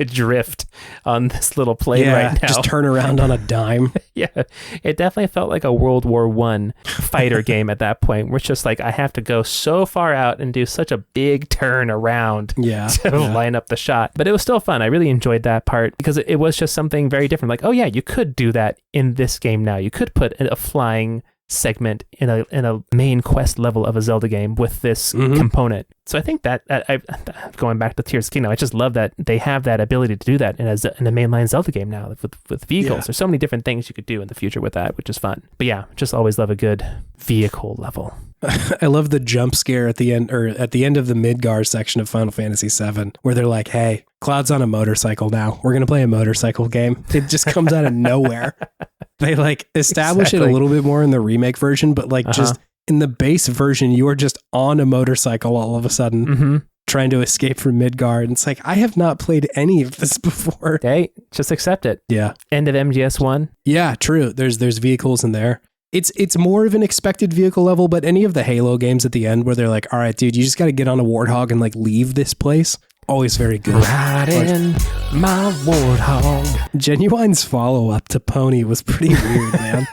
drift on this little plane right now. Just turn around on a dime. Yeah, it definitely felt like a World War I fighter game at that point, where it's just like I have to go so far out and do such a big turn around to line up the shot. But it was still fun. I really enjoyed that part because it was just was something very different. Like, oh yeah, you could do that in this game now. You could put a flying segment in a main quest level of a Zelda game with this component. So I think that going back to Tears of the Kingdom, I just love that they have that ability to do that in a mainline Zelda game now with vehicles. Yeah. There's so many different things you could do in the future with that, which is fun. But yeah, just always love a good vehicle level. I love the jump scare at the end, or at the end of the Midgar section of Final Fantasy VII, where they're like, "Hey, Cloud's on a motorcycle now. We're gonna play a motorcycle game." It just comes out of nowhere. They like establish it a little bit more in the remake version, but like just in the base version, you are just on a motorcycle all of a sudden, trying to escape from Midgard. And it's like, I have not played any of this before. Hey, just accept it. Yeah. End of MGS1. Yeah, true. There's vehicles in there. It's more of an expected vehicle level, but any of the Halo games at the end where they're like, all right, dude, you just got to get on a Warthog and like leave this place. Always very good. Riding my Warthog. Genuine's follow-up to Pony was pretty weird, man.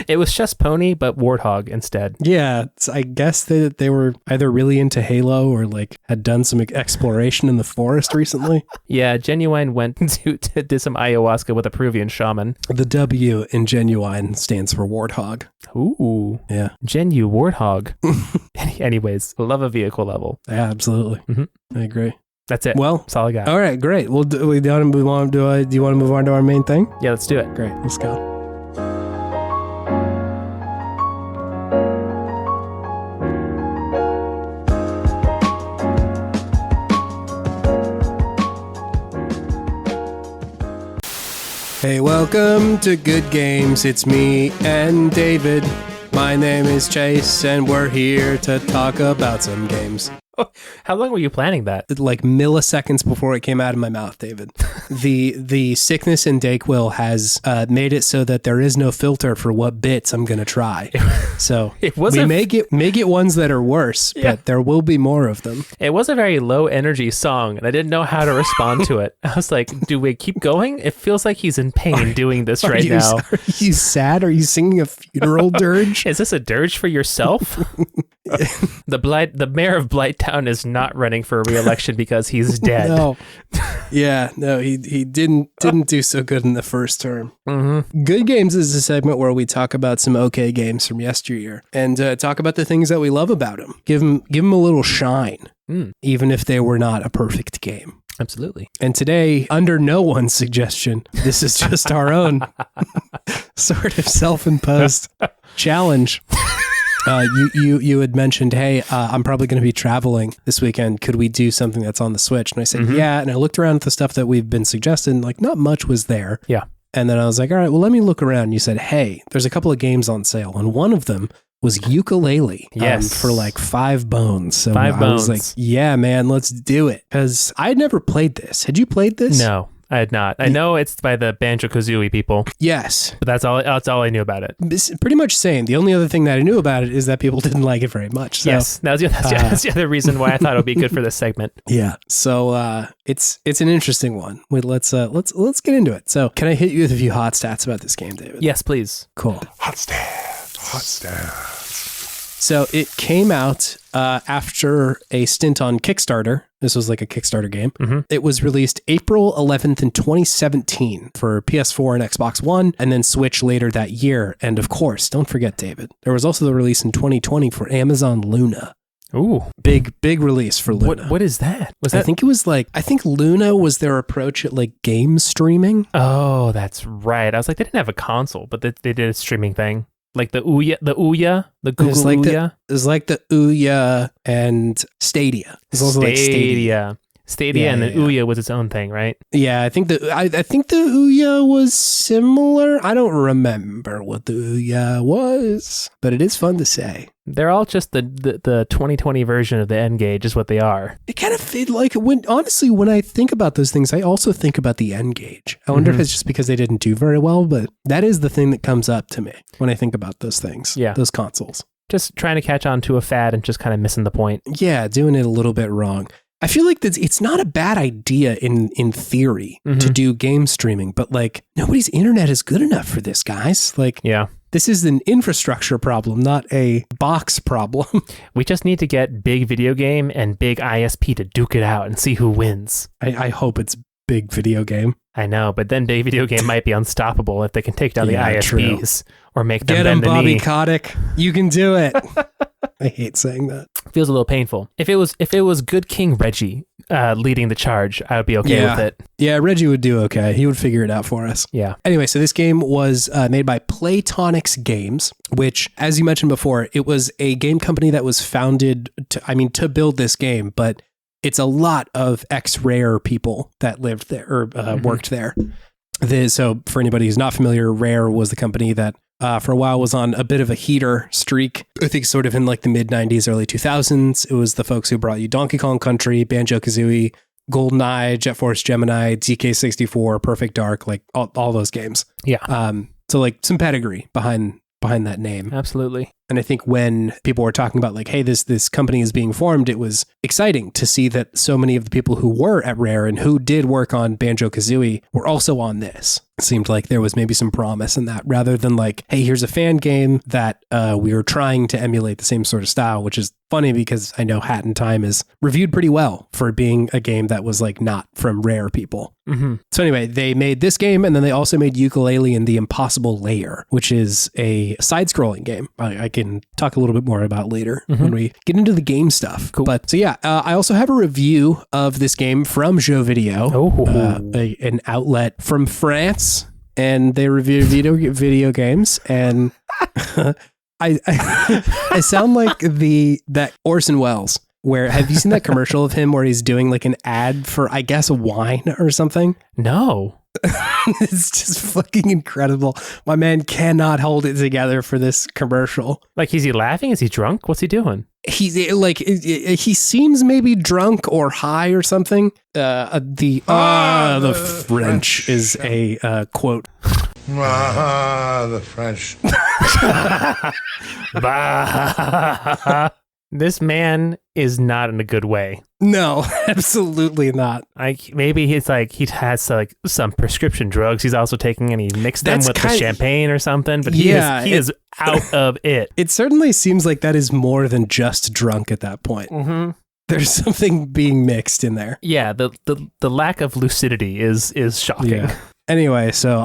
It was just Pony, but Warthog instead. Yeah, I guess that they were either really into Halo or like had done some exploration in the forest recently. Yeah, Genuine went to do some ayahuasca with a Peruvian shaman. The W in Genuine stands for Warthog. Ooh. Yeah. Genu Warthog. Anyways, love a vehicle level. Yeah, absolutely. I agree. That's it. Well, that's all I got. All right, great. Well, do you want to move on? Do you want to move on to our main thing? Yeah, let's do it. Great. Let's go. Hey, welcome to Good Games. It's me and David. My name is Chase, and we're here to talk about some games. How long were you planning that? Like milliseconds before it came out of my mouth, David. The sickness in Dayquil has made it so that there is no filter for what bits I'm going to try. So we may get ones that are worse, but there will be more of them. It was a very low energy song, and I didn't know how to respond to it. I was like, do we keep going? It feels like he's in pain doing this right now. Are you sad? Are you singing a funeral dirge? Is this a dirge for yourself? The mayor of Blighttown is not running for re-election because he's dead. No. Yeah, no, he didn't do so good in the first term. Good Games is a segment where we talk about some okay games from yesteryear and talk about the things that we love about them. Give them a little shine, even if they were not a perfect game. Absolutely. And today, under no one's suggestion, this is just our own sort of self-imposed challenge. You had mentioned, hey, I'm probably going to be traveling this weekend. Could we do something that's on the Switch? And I said, yeah. And I looked around at the stuff that we've been suggesting, like not much was there. Yeah. And then I was like, all right, well, let me look around. And you said, hey, there's a couple of games on sale. And one of them was Yooka Laylee for like $5. So I was like, yeah, man, let's do it. Because I had never played this. Had you played this? No. I had not. I know it's by the Banjo-Kazooie people. Yes. But that's all I knew about it. It's pretty much same. The only other thing that I knew about it is that people didn't like it very much. So, yes. That's the other reason why I thought it would be good for this segment. Yeah. So it's an interesting one. Wait, let's get into it. So can I hit you with a few hot stats about this game, David? Yes, please. Cool. Hot stats. So it came out after a stint on Kickstarter. This was like a Kickstarter game. It was released April 11th in 2017 for PS4 and Xbox One, and then Switch later that year. And of course, don't forget, David, there was also the release in 2020 for Amazon Luna. Ooh. Big release for Luna. What is that? I think Luna was their approach at like game streaming. Oh, that's right. I was like, they didn't have a console, but they did a streaming thing. Like the Ouya, the Google Ouya. It's like the Ouya and Stadia. It's also like Stadia. Stadia, and then Ouya was its own thing, right? Yeah, I think the Ouya was similar. I don't remember what the Ouya was, but it is fun to say. They're all just the 2020 version of the N-Gage is what they are. It kind of feel like when I think about those things, I also think about the N-Gage. I wonder if it's just because they didn't do very well, but that is the thing that comes up to me when I think about those things. Yeah, those consoles. Just trying to catch on to a fad and just kind of missing the point. Yeah, doing it a little bit wrong. I feel like it's not a bad idea in theory to do game streaming, but like nobody's internet is good enough for this, guys. Like, yeah. This is an infrastructure problem, not a box problem. We just need to get big video game and big ISP to duke it out and see who wins. I hope it's big video game. I know, but then big video game might be unstoppable if they can take down the ISPs or make them Get him, bend the Bobby knee. Kotick. You can do it. I hate saying that. Feels a little painful. If it was Good King Reggie leading the charge, I would be okay with it. Yeah, Reggie would do okay. He would figure it out for us. Yeah. Anyway, so this game was made by Playtonics Games, which, as you mentioned before, it was a game company that was founded to build this game, but it's a lot of ex-Rare people that lived there or worked there. So for anybody who's not familiar, Rare was the company that for a while was on a bit of a heater streak. I think sort of in like the mid 90s, early 2000s. It was the folks who brought you Donkey Kong Country, Banjo-Kazooie, GoldenEye, Jet Force Gemini, DK64, Perfect Dark, like all those games. Yeah. So like some pedigree behind that name. Absolutely. And I think when people were talking about like, hey, this company is being formed, it was exciting to see that so many of the people who were at Rare and who did work on Banjo-Kazooie were also on this. It seemed like there was maybe some promise in that, rather than like, hey, here's a fan game that we are trying to emulate the same sort of style, which is funny because I know Hat in Time is reviewed pretty well for being a game that was like not from Rare people. Mm-hmm. So anyway, they made this game, and then they also made Yooka Laylee and the Impossible Layer, which is a side-scrolling game. I can talk a little bit more about later when we get into the game stuff. Cool. But so yeah, I also have a review of this game from Jeux Video, an outlet from France, and they review video games. And I sound like that Orson Welles. Where have you seen that commercial of him where he's doing like an ad for, I guess, a wine or something? No. It's just fucking incredible. My man cannot hold it together for this commercial. Like, is he laughing? Is he drunk? What's he doing? He's like, he seems maybe drunk or high or something. The French is a quote. The French. This man is not in a good way. No, absolutely not. Like, maybe he's like, he has like some prescription drugs he's also taking, and he mixed them with the champagne or something, but he is out of it. It certainly seems like that is more than just drunk at that point. Mm-hmm. There's something being mixed in there. Yeah, the lack of lucidity is shocking. Yeah. Anyway, so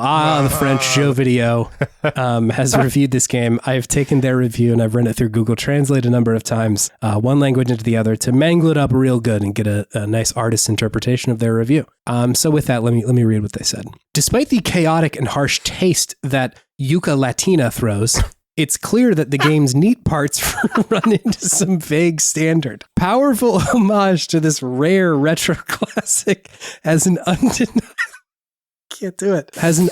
the French Jeux Video has reviewed this game. I've taken their review and I've run it through Google Translate a number of times, one language into the other, to mangle it up real good and get a nice artist's interpretation of their review. So with that, let me read what they said. Despite the chaotic and harsh taste that Yooka Latina throws, it's clear that the game's neat parts run into some vague standard. Powerful homage to this rare retro classic has an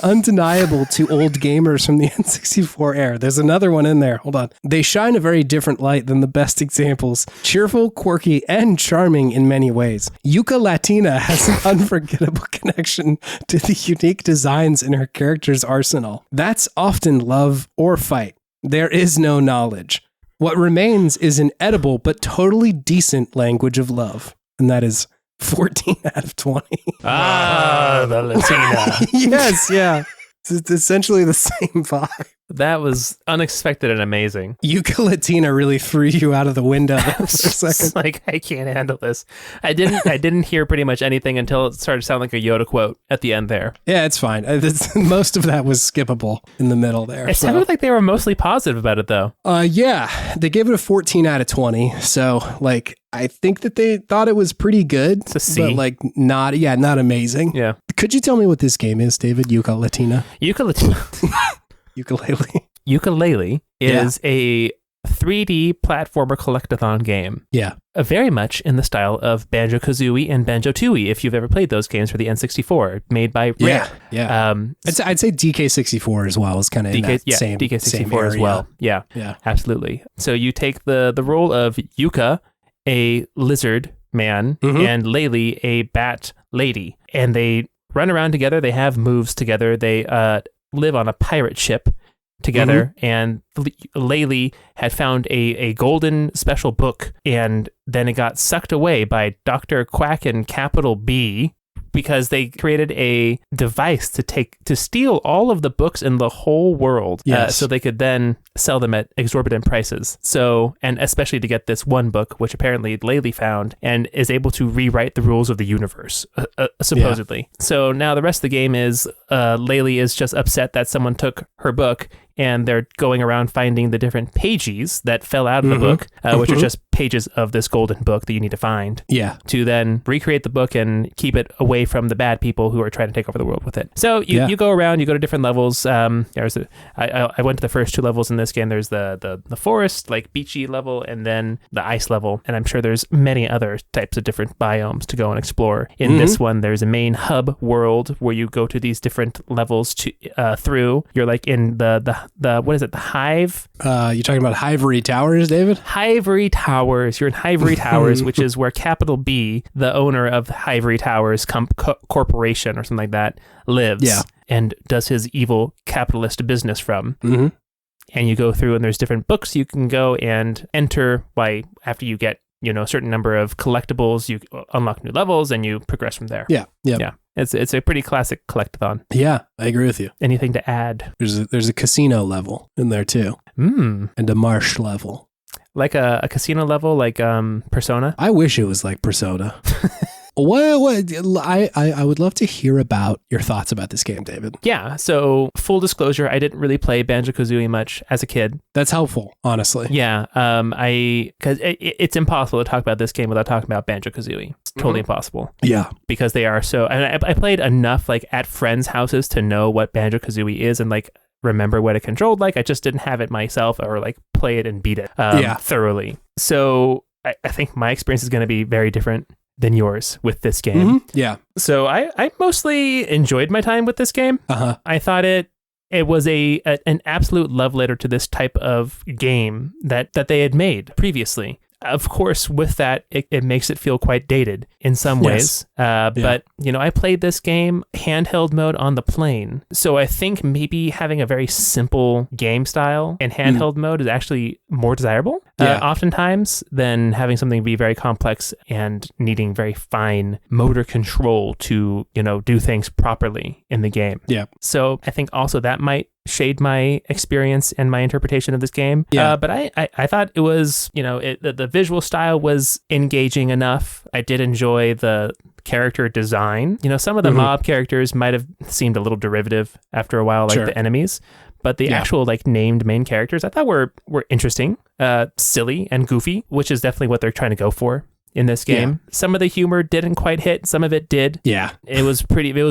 undeniable to old gamers from the N64 era. There's another one in there. Hold on. They shine a very different light than the best examples. Cheerful, quirky, and charming in many ways. Yooka Latina has an unforgettable connection to the unique designs in her character's arsenal. That's often love or fight. There is no knowledge. What remains is an edible but totally decent language of love. And that is 14 out of 20. The Latina. Yes, yeah. It's essentially the same vibe. That was unexpected and amazing. Yooka Latina really threw you out of the window for a second. Like, I can't handle this. I didn't hear pretty much anything until it started to sound like a Yoda quote at the end there. Yeah, it's fine. Most of that was skippable in the middle there. It sounded like they were mostly positive about it, though. Yeah, they gave it a 14 out of 20. So, like, I think that they thought it was pretty good. It's a C. But, like, not amazing. Yeah. Could you tell me what this game is, David? Yooka Latina? Yooka Latina. Yooka Laylee. Yooka Laylee is a 3D platformer collectathon game. Yeah. Very much in the style of Banjo-Kazooie and Banjo-Tooie, if you've ever played those games for the N64, made by Rare. Yeah. I'd say DK64 as well is kind of in that same DK64 as well. Yeah, absolutely. So you take the role of Yooka, a lizard man, and Laylee, a bat lady, and they run around together. They have moves together. They live on a pirate ship together, and Laylee had found a golden special book, and then it got sucked away by Dr. Quack and Capital B, because they created a device to steal all of the books in the whole world, so they could then sell them at exorbitant prices. So, and especially to get this one book, which apparently Laylee found and is able to rewrite the rules of the universe, supposedly. So now the rest of the game is Laylee is just upset that someone took her book, and they're going around finding the different pages that fell out of the book, which are just pages of this golden book that you need to find. Yeah. To then recreate the book and keep it away from the bad people who are trying to take over the world with it. So you go around, you go to different levels. I went to the first 2 levels in this game. There's the forest, like beachy level, and then the ice level. And I'm sure there's many other types of different biomes to go and explore. In this one, there's a main hub world where you go to these different levels through. You're like in the what is it? The Hive? You talking about Hivory Towers, David? Hivory Towers. You're in Hivory Towers, which is where capital B, the owner of Hivory Towers Corporation or something like that, lives and does his evil capitalist business from. And you go through and there's different books you can go and enter after you get, a certain number of collectibles, you unlock new levels and you progress from there. Yeah. It's a pretty classic collectathon. Yeah, I agree with you. Anything to add? There's a casino level in there too. And a marsh level. Like a casino level, like Persona? I wish it was like Persona. What? I would love to hear about your thoughts about this game, David. Yeah. So full disclosure, I didn't really play Banjo-Kazooie much as a kid. That's helpful, honestly. Yeah. Because it's impossible to talk about this game without talking about Banjo-Kazooie. It's totally impossible. Yeah. Because they are so. And I played enough at friends' houses to know what Banjo-Kazooie is and remember what it controlled like. I just didn't have it myself or play it and beat it thoroughly. So I think my experience is going to be very different than yours with this game. Yeah. So I mostly enjoyed my time with this game. I thought it was an absolute love letter to this type of game that they had made previously. Of course, with that, it makes it feel quite dated in some ways. But, I played this game handheld mode on the plane. So I think maybe having a very simple game style and handheld mode is actually more desirable oftentimes than having something be very complex and needing very fine motor control to, do things properly in the game. Yeah. So I think also that might shade my experience and my interpretation of this game. But I thought it was, the visual style was engaging enough. I did enjoy the character design. Some of the mob characters might have seemed a little derivative after a while, the enemies. But the actual named main characters I thought were interesting, silly and goofy, which is definitely what they're trying to go for in this game. Some of the humor didn't quite hit. Some of it did. Yeah. It was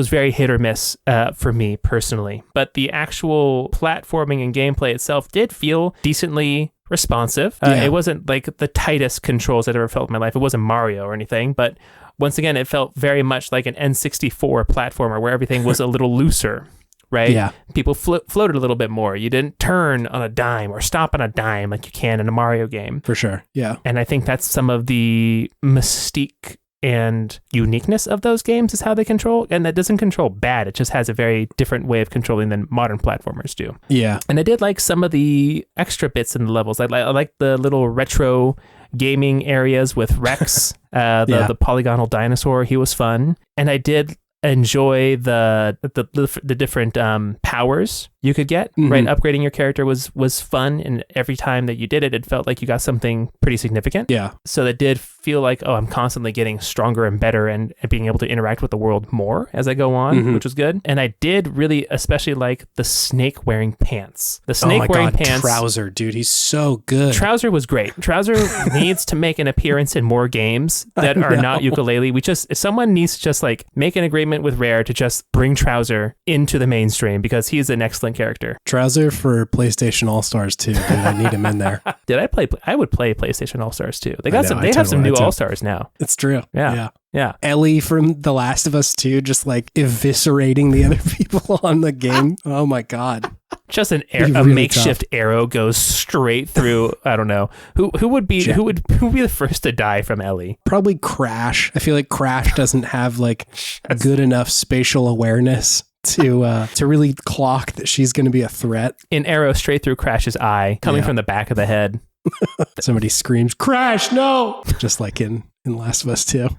very hit or miss for me personally. But the actual platforming and gameplay itself did feel decently responsive. It wasn't the tightest controls I'd ever felt in my life. It wasn't Mario or anything, but once again, it felt very much like an N64 platformer where everything was a little looser. Right? Yeah. People floated a little bit more. You didn't turn on a dime or stop on a dime like you can in a Mario game. For sure. Yeah. And I think that's some of the mystique and uniqueness of those games is how they control. And that doesn't control bad. It just has a very different way of controlling than modern platformers do. Yeah. And I did like some of the extra bits in the levels. I like the little retro gaming areas with Rex, the polygonal dinosaur. He was fun. And I did enjoy the different powers you could get, right? Upgrading your character was fun, and every time that you did it, it felt like you got something pretty significant. Yeah. So that did feel like, I'm constantly getting stronger and better and being able to interact with the world more as I go on, which was good. And I did really especially like the snake wearing pants. The snake wearing pants. Trouser, dude, he's so good. Trouser was great. Trouser needs to make an appearance in more games that are not Yooka Laylee. Someone needs to just make an agreement with Rare to just bring Trouser into the mainstream because he's an excellent character. Trouser for PlayStation All-Stars 2, dude. I need him in there. I would play PlayStation All-Stars 2. They have some new All-Stars now. It's true. Yeah. Ellie from The Last of Us 2 just eviscerating the other people on the game. Oh my God. Just a makeshift arrow goes straight through. I don't know who would be the first to die from Ellie. Probably Crash. I feel like Crash doesn't have good enough spatial awareness to really clock that she's going to be a threat. An arrow straight through Crash's eye, coming from the back of the head. Somebody screams, "Crash, no!" Just like in in Last of Us 2.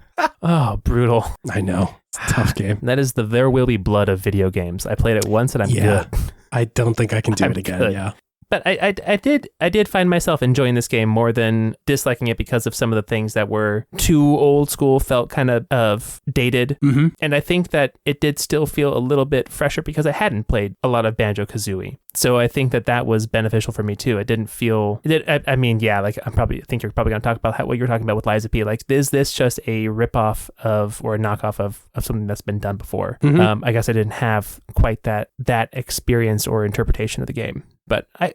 Oh, brutal. I know. It's a tough game. That is the There Will Be Blood of video games. I played it once and I'm good. I don't think I can do it again. Good. Yeah. But I did find myself enjoying this game more than disliking it because of some of the things that were too old school, felt kind of dated. Mm-hmm. And I think that it did still feel a little bit fresher because I hadn't played a lot of Banjo-Kazooie. So I think that was beneficial for me too. It didn't feel, I mean, yeah, like I think you're probably going to talk about what you're talking about with Lies of P. Like, is this just a ripoff of, or a knockoff of something that's been done before? Mm-hmm. I guess I didn't have quite that experience or interpretation of the game. But I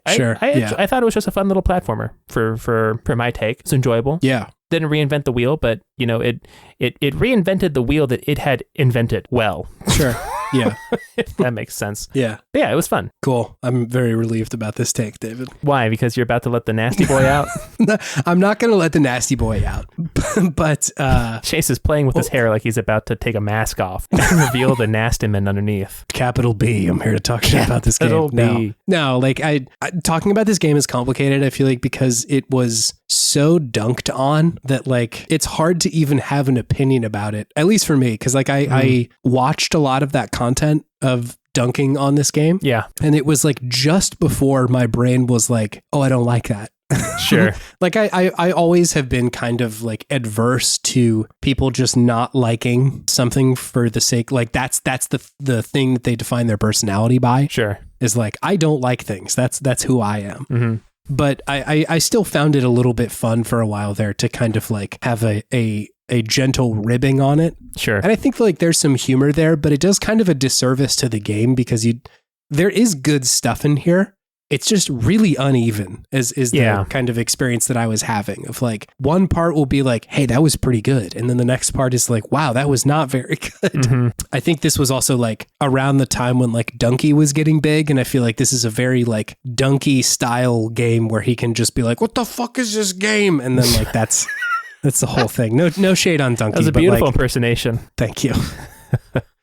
thought it was just a fun little platformer for my take. It's enjoyable. Yeah. Didn't reinvent the wheel, but it reinvented the wheel that it had invented well. Sure. Yeah. If that makes sense. Yeah. But yeah, it was fun. Cool. I'm very relieved about this take, David. Why? Because you're about to let the nasty boy out? No, I'm not going to let the nasty boy out. But Chase is playing with his hair like he's about to take a mask off and reveal the nastyman underneath. Capital B. I'm here to talk shit about this game. Capital B. No, like I talking about this game is complicated, I feel like, because it was so dunked on that like it's hard to even have an opinion about it, at least for me, because like I watched a lot of that content of dunking on this game. Yeah. And it was like just before my brain was like, oh, I don't like that. Sure. Like I always have been kind of like adverse to people just not liking something for the sake, like that's the thing that they define their personality by. Sure. Is like, I don't like things. That's who I am. Mm-hmm. But I still found it a little bit fun for a while there to kind of like have a gentle ribbing on it. Sure. And I think like there's some humor there, but it does kind of a disservice to the game because there is good stuff in here. It's just really uneven is the kind of experience that I was having of like one part will be like, hey, that was pretty good. And then the next part is like, wow, that was not very good. Mm-hmm. I think this was also like around the time when like Donkey was getting big. And I feel like this is a very like Donkey style game where he can just be like, what the fuck is this game? And then like, that's the whole thing. No shade on Donkey. That was a beautiful impersonation. Thank you.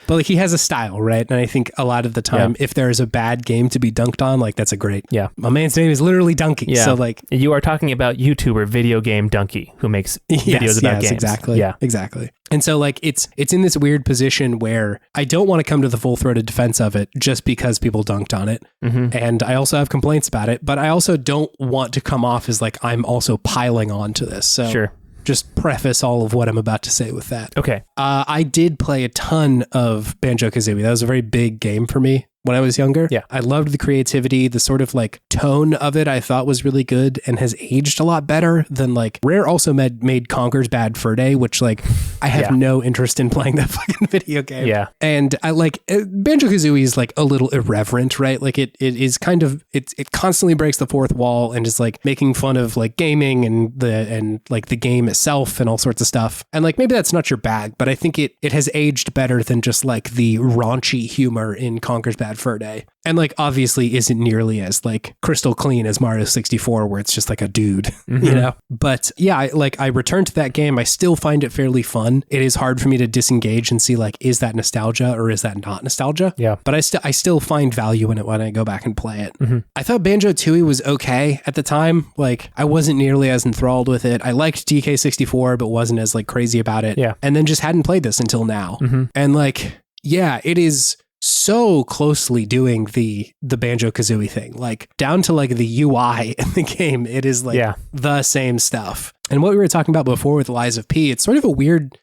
But like he has a style, right? And I think a lot of the time, if there is a bad game to be dunked on, like that's a great. Yeah. My man's name is literally Donkey. Yeah. So like you are talking about YouTuber Video Game Donkey who makes videos about games. Exactly. Yeah. Exactly. And so like it's in this weird position where I don't want to come to the full-throated defense of it just because people dunked on it. Mm-hmm. And I also have complaints about it, but I also don't want to come off as like I'm also piling on to this. So sure. Just preface all of what I'm about to say with that. Okay. I did play a ton of Banjo-Kazooie. That was a very big game for me when I was younger. Yeah. I loved the creativity, the sort of like tone of it I thought was really good and has aged a lot better than like Rare also made Conker's Bad Fur Day, which like I have no interest in playing that fucking video game. Yeah. And I like Banjo-Kazooie is like a little irreverent, right? Like it is kind of, it constantly breaks the fourth wall and is like making fun of like gaming and like the game itself and all sorts of stuff. And like maybe that's not your bag, but I think it has aged better than just like the raunchy humor in Conker's Bad Fur Day. And like obviously isn't nearly as like crystal clean as Mario 64 where it's just like a dude, you know? But yeah, I returned to that game. I still find it fairly fun. It is hard for me to disengage and see like, is that nostalgia or is that not nostalgia? Yeah. But I still find value in it when I go back and play it. Mm-hmm. I thought Banjo-Tooie was okay at the time. Like I wasn't nearly as enthralled with it. I liked DK64, but wasn't as like crazy about it. Yeah. And then just hadn't played this until now. Mm-hmm. And like, yeah, it is so closely doing the Banjo-Kazooie thing, like down to like the UI in the game. It is like the same stuff. And what we were talking about before with Lies of P, it's sort of a weird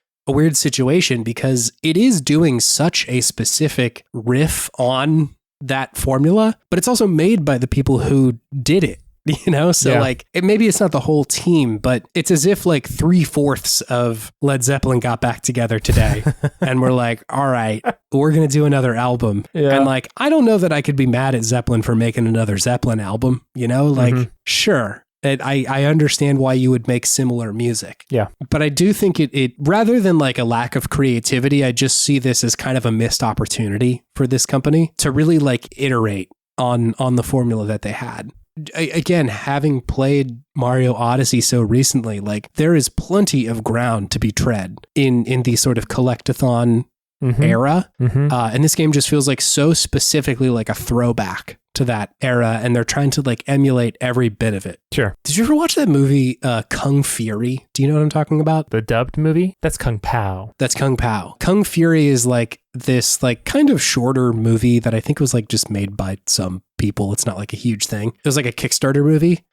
situation because it is doing such a specific riff on that formula, but it's also made by the people who did it. You know, so like maybe it's not the whole team, but it's as if like 3/4 of Led Zeppelin got back together today and we're like, all right, we're going to do another album. Yeah. And like, I don't know that I could be mad at Zeppelin for making another Zeppelin album, you know, like, sure. I understand why you would make similar music. Yeah. But I do think it rather than like a lack of creativity, I just see this as kind of a missed opportunity for this company to really like iterate on the formula that they had. Again, having played Mario Odyssey so recently, like there is plenty of ground to be tread in the sort of collectathon era. And this game just feels like so specifically like a throwback to that era, and they're trying to like emulate every bit of it. Sure. Did you ever watch that movie Kung Fury? Do you know what I'm talking about? The dubbed movie? That's Kung Pao. That's Kung Pao. Kung Fury is like this like kind of shorter movie that I think was like just made by some people. It's not like a huge thing. It was like a Kickstarter movie.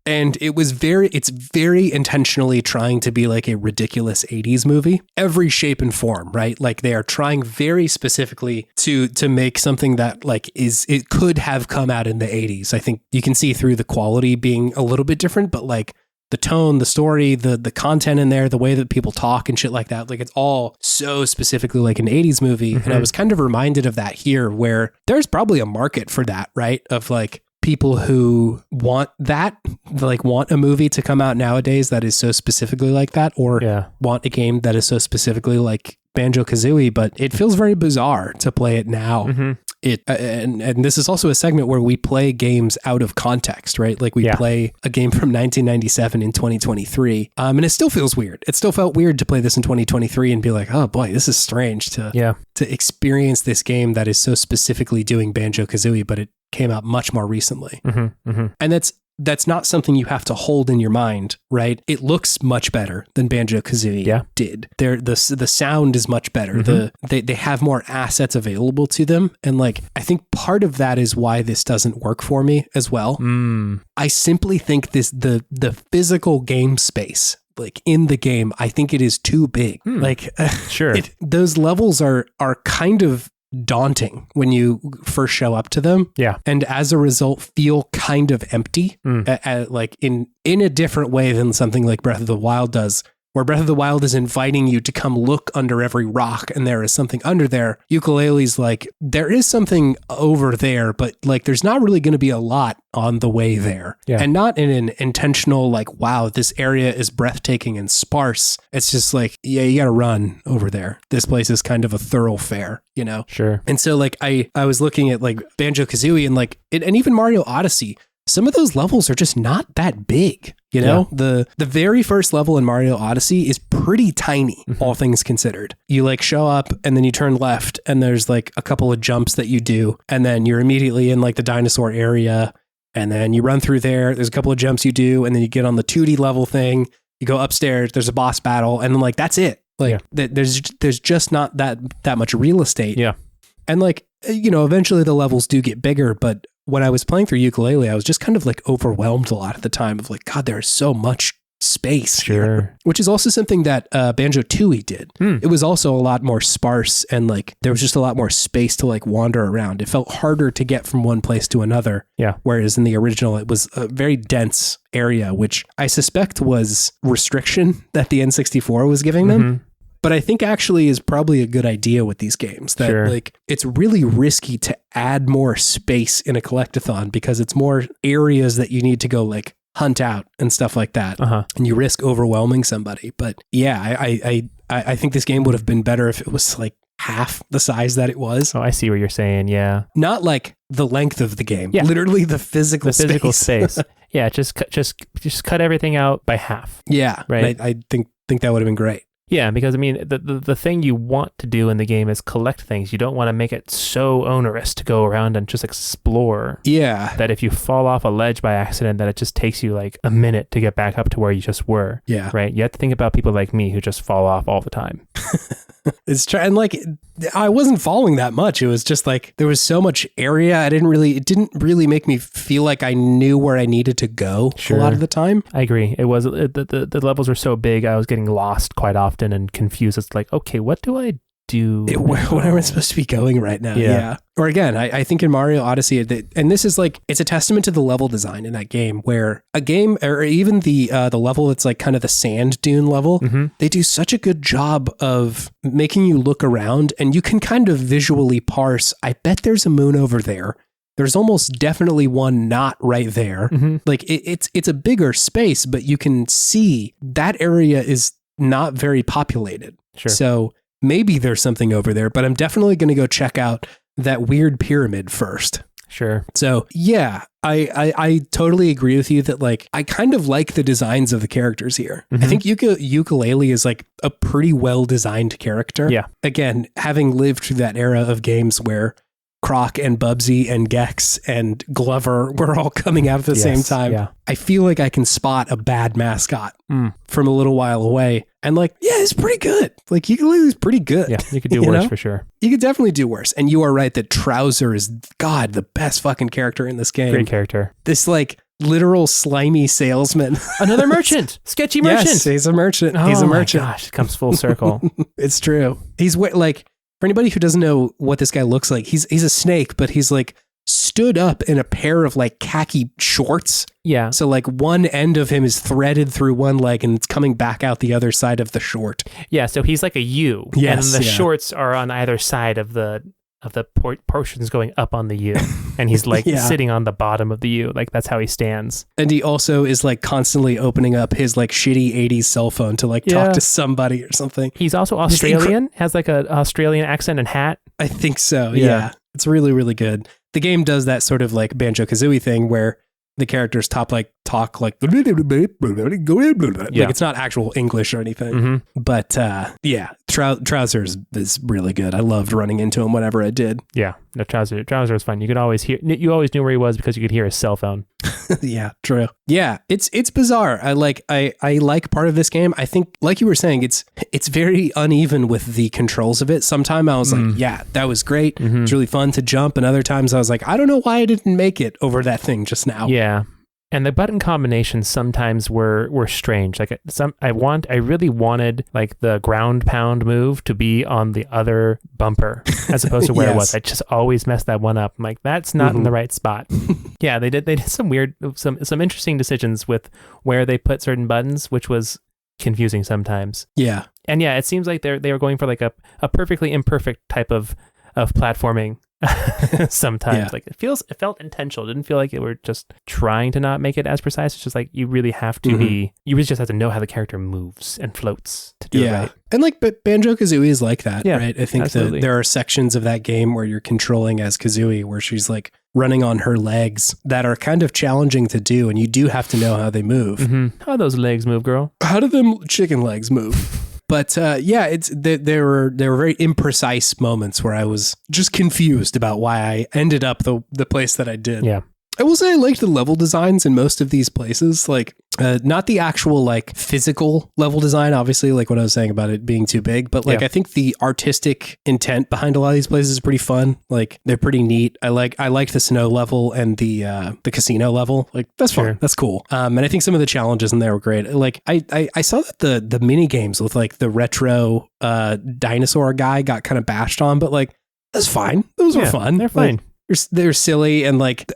And it's very intentionally trying to be like a ridiculous 80s movie. Every shape and form, right? Like they are trying very specifically to make something that like it could have come out in the 80s. I think you can see through the quality being a little bit different, but like the tone, the story, the content in there, the way that people talk and shit like that, like it's all so specifically like an 80s movie. And I was kind of reminded of that here, where there's probably a market for that, right? Of like people who want that, like want a movie to come out nowadays that is so specifically like that, or want a game that is so specifically like Banjo-Kazooie, but it feels very bizarre to play it now. And this is also a segment where we play games out of context, right? Like we play a game from 1997 in 2023, and it still feels weird. It still felt weird to play this in 2023 and be like, oh boy, this is strange to experience this game that is so specifically doing Banjo-Kazooie, but it came out much more recently. And that's not something you have to hold in your mind, right? It looks much better than Banjo-Kazooie did. The sound is much better. They have more assets available to them. And like, I think part of that is why this doesn't work for me as well. I simply think the physical game space, like in the game, I think it is too big. Like, sure. Those levels are kind of daunting when you first show up to them. And as a result, feel kind of empty, like in a different way than something like Breath of the Wild does, where Breath of the Wild is inviting you to come look under every rock and there is something under there. Yooka Laylee's like, there is something over there, but like there's not really going to be a lot on the way there. And not in an intentional like, wow, this area is breathtaking and sparse. It's just like, yeah, you got to run over there. This place is kind of a thoroughfare, you know? Sure. And so like I was looking at like Banjo-Kazooie and like and even Mario Odyssey. Some of those levels are just not that big, you know? The very first level in Mario Odyssey is pretty tiny, all things considered. You like show up and then you turn left and there's like a couple of jumps that you do, and then you're immediately in like the dinosaur area, and then you run through there. There's a couple of jumps you do, and then you get on the 2D level thing. You go upstairs, there's a boss battle, and then like that's it. Like there's just not that much real estate. And like, you know, eventually the levels do get bigger, but when I was playing through Yooka Laylee, I was just kind of like overwhelmed a lot at the time of like, God, there's so much space here, which is also something that Banjo-Tooie did. It was also a lot more sparse, and like there was just a lot more space to like wander around. It felt harder to get from one place to another. Whereas in the original, it was a very dense area, which I suspect was restriction that the N64 was giving them. But I think actually is probably a good idea with these games, that like it's really risky to add more space in a collectathon because it's more areas that you need to go like hunt out and stuff like that. And you risk overwhelming somebody. But yeah, I think this game would have been better if it was like half the size that it was. Oh, I see what you're saying. Yeah. Not like the length of the game. Literally the physical space. Yeah. Just cut everything out by half. Yeah. Right. I think that would have been great. Yeah, because I mean, the thing you want to do in the game is collect things. You don't want to make it so onerous to go around and just explore. Yeah. That if you fall off a ledge by accident, that it just takes you like a minute to get back up to where you just were. Yeah. Right? You have to think about people like me who just fall off all the time. And like, I wasn't falling that much. It was just like, there was so much area. It didn't really make me feel like I knew where I needed to go a lot of the time. I agree. It was, the levels were so big, I was getting lost quite often and confused. It's like, okay, what do I do? Where am I supposed to be going right now? Yeah. Or again, I think in Mario Odyssey, and this is like, it's a testament to the level design in that game, where a game, or even the level that's like kind of the sand dune level, they do such a good job of making you look around, and you can kind of visually parse, I bet there's a moon over there. There's almost definitely one not right there. Like it's a bigger space, but you can see that area is not very populated. So maybe there's something over there, but I'm definitely going to go check out that weird pyramid first. So yeah, I totally agree with you that like, I kind of like the designs of the characters here. I think Yooka Laylee is like a pretty well designed character. Again, having lived through that era of games where Croc and Bubsy and Gex and Glover were all coming out at the same time. Yeah. I feel like I can spot a bad mascot from a little while away. And like, yeah, it's pretty good. Like, Yooka Laylee's pretty good. Yeah, you could do worse for sure. You could definitely do worse. And you are right that Trouser is, God, the best fucking character in this game. Great character. This like literal slimy salesman. Another merchant. Sketchy merchant. Yes, he's a merchant. Oh He's a merchant. My gosh, it comes full circle. It's true. He's like, for anybody who doesn't know what this guy looks like, he's a snake, but he's like stood up in a pair of like khaki shorts. Yeah. So like one end of him is threaded through one leg and it's coming back out the other side of the short. Yeah, so he's like a U. Yes, and the shorts are on either side of the portions going up on the U. And he's like sitting on the bottom of the U. Like that's how he stands. And he also is like constantly opening up his like shitty 80s cell phone to like talk to somebody or something. He's also Australian, has like an Australian accent and hat. I think so. Yeah. It's really, really good. The game does that sort of like Banjo-Kazooie thing where the characters talk like like it's not actual English or anything. But Trouser is really good. I loved running into him whenever I did. Yeah, no, Trouser is fun. You could always hear. You always knew where he was because you could hear his cell phone. Yeah, true. Yeah, it's bizarre. I like part of this game. I think, like you were saying, it's very uneven with the controls of it. Sometimes I was like, yeah, that was great. It's really fun to jump, and other times I was like, I don't know why I didn't make it over that thing just now. Yeah. And the button combinations sometimes were strange. Like I really wanted like the ground pound move to be on the other bumper as opposed to where it was. I just always messed that one up. I'm like, that's not in the right spot. Yeah, they did some weird, some interesting decisions with where they put certain buttons, which was confusing sometimes. Yeah. And yeah, it seems like they were going for like a perfectly imperfect type of platforming. Sometimes like it felt intentional. It didn't feel like it were just trying to not make it as precise. It's just like you really have to you really just have to know how the character moves and floats to do it right. And like, but Banjo-Kazooie is like that, right? I think absolutely. There are sections of that game where you're controlling as Kazooie, where she's like running on her legs that are kind of challenging to do, and you do have to know how they move. How do those legs move, girl? How do them chicken legs move? But there were very imprecise moments where I was just confused about why I ended up the place that I did. Yeah. I will say I liked the level designs in most of these places, like not the actual like physical level design, obviously, like what I was saying about it being too big, but like I think the artistic intent behind a lot of these places is pretty fun. Like they're pretty neat. I liked the snow level and the casino level. Like that's fun. That's cool. And I think some of the challenges in there were great. Like I saw that the mini games with like the retro dinosaur guy got kind of bashed on, but like that's fine. Those were fun. They're fine. Like, they're silly and like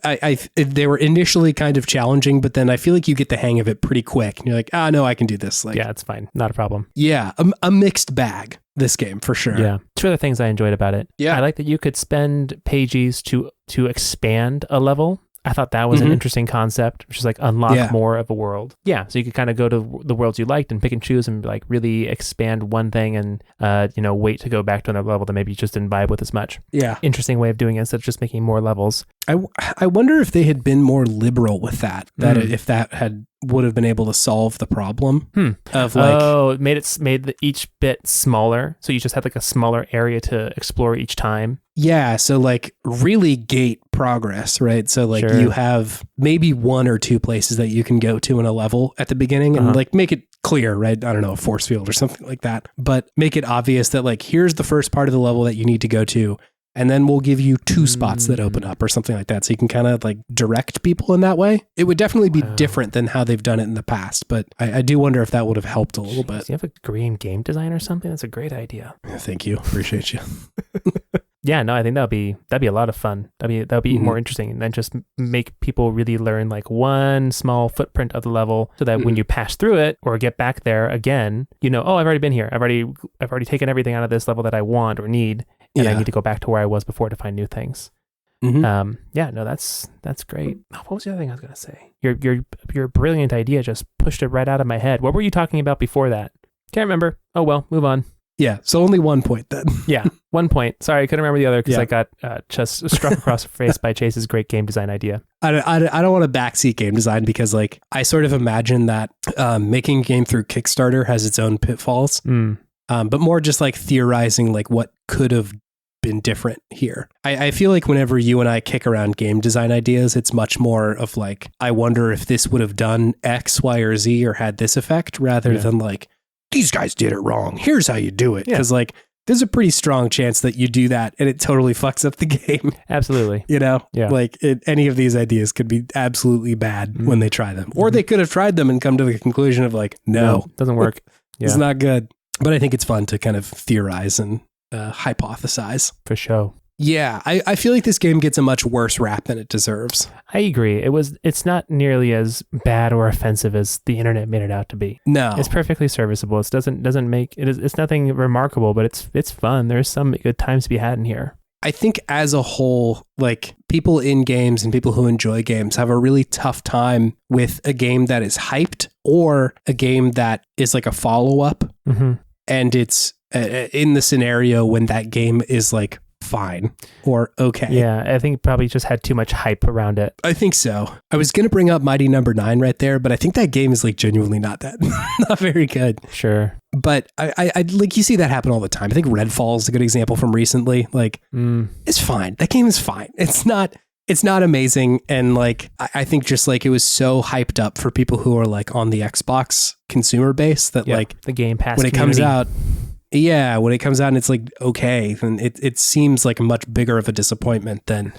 they were initially kind of challenging, but then I feel like you get the hang of it pretty quick. And you're like, no, I can do this. Like, yeah, it's fine. Not a problem. Yeah, a mixed bag, this game for sure. Yeah. Two other things I enjoyed about it. Yeah. I like that you could spend pages to expand a level. I thought that was an interesting concept, which is like unlock more of a world. Yeah. So you could kind of go to the worlds you liked and pick and choose and like really expand one thing and, wait to go back to another level that maybe you just didn't vibe with as much. Yeah. Interesting way of doing it instead of just making more levels. I wonder if they had been more liberal with that if that would have been able to solve the problem of like... it made each bit smaller. So you just had like a smaller area to explore each time. Yeah, so like really gate progress, right? So like you have maybe one or two places that you can go to in a level at the beginning and like make it clear, right? I don't know, a force field or something like that. But make it obvious that like, here's the first part of the level that you need to go to. And then we'll give you two spots that open up or something like that. So you can kind of like direct people in that way. It would definitely be different than how they've done it in the past. But I do wonder if that would have helped a little bit. Do you have a Korean game design or something? That's a great idea. Thank you. Appreciate you. Yeah, no, I think that'd be a lot of fun. That'd be more interesting, and then just make people really learn like one small footprint of the level, so that when you pass through it or get back there again, I've already been here. I've already taken everything out of this level that I want or need, and I need to go back to where I was before to find new things. That's great. What was the other thing I was gonna say? Your brilliant idea just pushed it right out of my head. What were you talking about before that? Can't remember. Oh well, move on. Yeah, so only 1 point then. Yeah, 1 point. Sorry, I couldn't remember the other because I got just struck across the face by Chase's great game design idea. I don't want to backseat game design because like I sort of imagine that making a game through Kickstarter has its own pitfalls, but more just like theorizing like what could have been different here. I feel like whenever you and I kick around game design ideas, it's much more of like, I wonder if this would have done X, Y, or Z or had this effect rather than like, these guys did it wrong. Here's how you do it. Because like, there's a pretty strong chance that you do that and it totally fucks up the game. Absolutely. You know, like any of these ideas could be absolutely bad when they try them. Or they could have tried them and come to the conclusion of like, no, doesn't work. It's not good. But I think it's fun to kind of theorize and hypothesize. For sure. Yeah, I feel like this game gets a much worse rap than it deserves. I agree. It's not nearly as bad or offensive as the internet made it out to be. No. It's perfectly serviceable. It doesn't make it's nothing remarkable, but it's fun. There's some good times to be had in here. I think as a whole, like people in games and people who enjoy games have a really tough time with a game that is hyped or a game that is like a follow-up. Mm-hmm. And it's in the scenario when that game is like fine or okay. Yeah, I think it probably just had too much hype around it. I think so. I was going to bring up Mighty Number 9 right there, but I think that game is like genuinely not very good. Sure. But I like you see that happen all the time. I think Redfall is a good example from recently. Like it's fine. That game is fine. It's not amazing. And like, I think just like it was so hyped up for people who are like on the Xbox consumer base that like the Game Pass when community. it comes out. Yeah, when it comes out and it's like, okay, then it seems like a much bigger of a disappointment than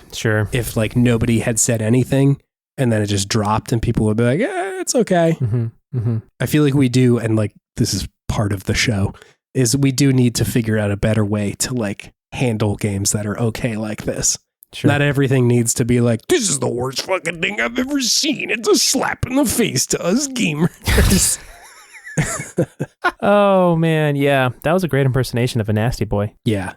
if like nobody had said anything and then it just dropped and people would be like, yeah, it's okay. Mm-hmm. Mm-hmm. I feel like we do, and like this is part of the show, is we do need to figure out a better way to like handle games that are okay like this. Sure. Not everything needs to be like, this is the worst fucking thing I've ever seen. It's a slap in the face to us gamers. Oh man, yeah, that was a great impersonation of a nasty boy. Yeah,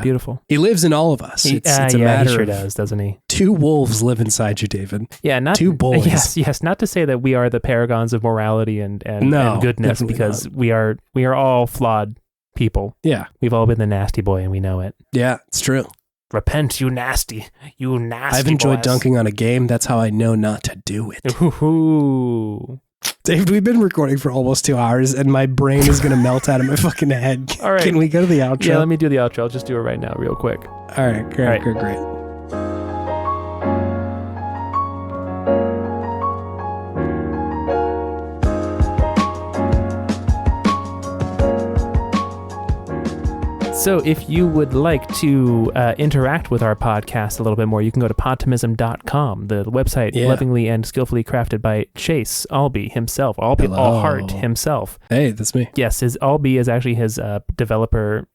Beautiful. He lives in all of us. It's a matter he sure of does, doesn't he? two wolves live inside you, David. Yeah, not two boys. Yes. Not to say that we are the paragons of morality and goodness, because not. we are all flawed people. Yeah, we've all been the nasty boy, and we know it. Yeah, it's true. Repent, you nasty I've enjoyed boys. dunking on a game. That's how I know not to do it. Ooh. Dave, we've been recording for almost 2 hours and my brain is going to melt out of my fucking head. All right. Can we go to the outro? Yeah, let me do the outro. I'll just do it right now, real quick. All right, great. So if you would like to interact with our podcast a little bit more, you can go to podtimism.com, the website lovingly and skillfully crafted by Chase Albee himself, Allheart himself. Hey, that's me. Yes, his Albee is actually his developer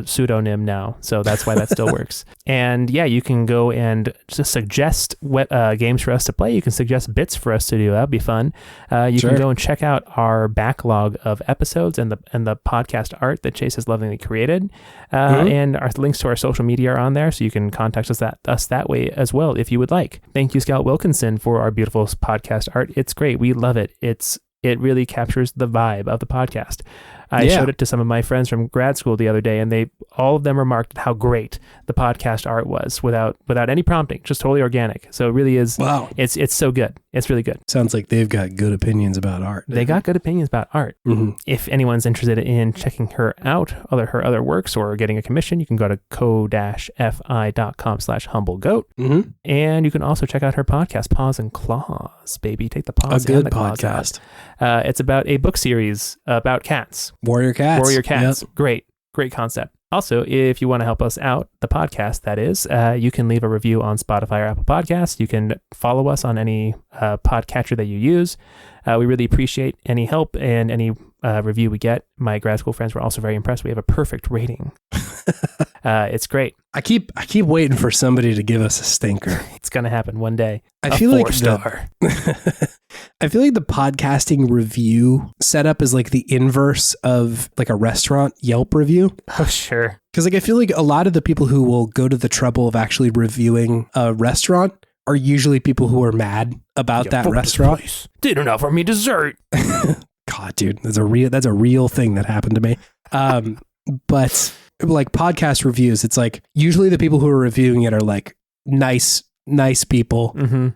pseudonym now, so that's why that still works. And yeah, you can go and just suggest games for us to play. You can suggest bits for us to do. That'd be fun. You can go and check out our backlog of episodes and the podcast art that Chase has lovingly created. And our links to our social media are on there, so you can contact us that way as well if you would like. Thank you, Scout Wilkinson, for our beautiful podcast art. It's great. We love it. It really captures the vibe of the podcast. I showed it to some of my friends from grad school the other day, and all of them remarked how great the podcast art was without any prompting, just totally organic. So it really is. Wow. It's so good. It's really good. Sounds like they've got good opinions about art. They got good opinions about art. Mm-hmm. If anyone's interested in checking her out, her other works, or getting a commission, you can go to co-fi.com/humblegoat. Mm-hmm. And you can also check out her podcast, Paws and Claws, baby. Take the paws and the claws out. It's about a book series about cats. Warrior cats. Yep. Great concept. Also, if you want to help us out, the podcast, that is, you can leave a review on Spotify or Apple Podcasts. You can follow us on any podcatcher that you use. We really appreciate any help and any review we get. My grad school friends were also very impressed. We have a perfect rating. It's great. I keep waiting for somebody to give us a stinker. It's going to happen one day. I feel like 4-star. I feel like the podcasting review setup is like the inverse of like a restaurant Yelp review. Oh, sure. Because like I feel like a lot of the people who will go to the trouble of actually reviewing a restaurant are usually people who are mad about that restaurant. Didn't offer me dessert. God, dude, that's a real thing that happened to me. But like podcast reviews, it's like usually the people who are reviewing it are like nice people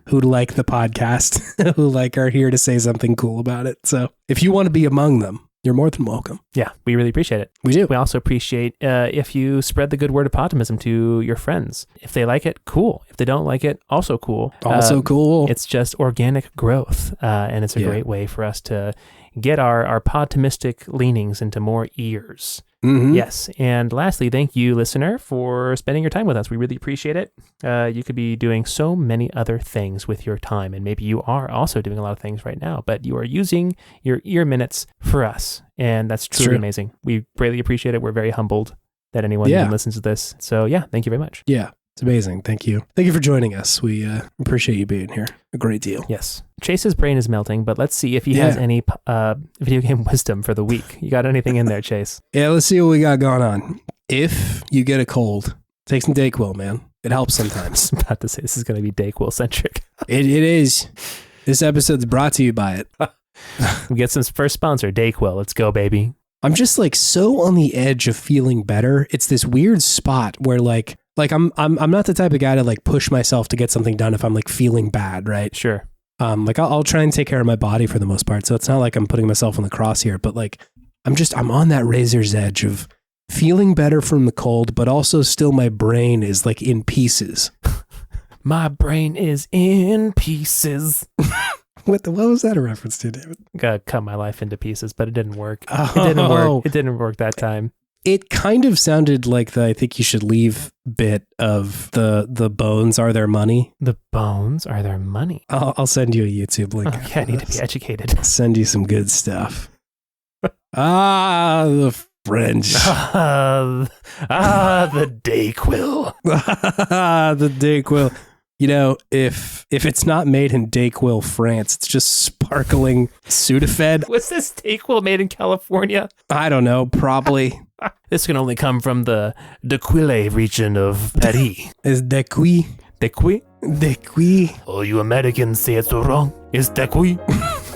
who like the podcast, who like are here to say something cool about it. So if you want to be among them, You're more than welcome. Yeah, we really appreciate it. We do. We also appreciate if you spread the good word of Podtimism to your friends. If they like it, cool. If they don't like it, also cool. Also cool. It's just organic growth, and it's a great way for us to get our Podtimistic leanings into more ears. Mm-hmm. Yes. And lastly, thank you, listener, for spending your time with us. We really appreciate it. You could be doing so many other things with your time, and maybe you are also doing a lot of things right now, but you are using your ear minutes for us, and that's truly amazing. We greatly appreciate it. We're very humbled that anyone even listens to this. So yeah, thank you very much. Yeah, it's amazing. Thank you. Thank you for joining us. We appreciate you being here. A great deal. Yes. Chase's brain is melting, but let's see if he has any video game wisdom for the week. You got anything in there, Chase? Yeah, let's see what we got going on. If you get a cold, take some Dayquil, man. It helps sometimes. I was about to say, this is going to be Dayquil centric. It is. This episode's brought to you by it. We get some first sponsor, Dayquil. Let's go, baby. I'm just like so on the edge of feeling better. It's this weird spot where like I'm not the type of guy to like push myself to get something done if I'm like feeling bad, right? Sure. Like I'll try and take care of my body for the most part. So it's not like I'm putting myself on the cross here, but like I'm on that razor's edge of feeling better from the cold, but also still my brain is like in pieces. My brain is in pieces. What was that a reference to, David? Cut my life into pieces, but it didn't work. It didn't work. It didn't work that time. It kind of sounded like the I think you should leave bit of the bones are their money. The bones are their money. I'll send you a YouTube link. Okay, I need to be educated. I'll send you some good stuff. The French. The Dayquil. The Dayquil. You know, if it's not made in Dayquil, France, it's just sparkling Sudafed. Was this Dayquil made in California? I don't know, probably. This can only come from the Dequille region of Paris. Is Dequille? Dequille? Dequille. Oh, you Americans say it's so wrong. It's Dequille.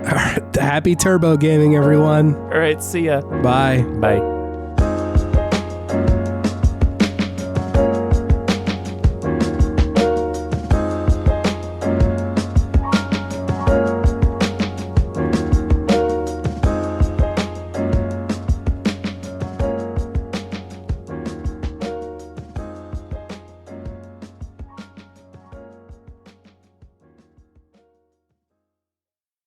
All right, happy turbo gaming, everyone. All right, see ya. Bye. Bye.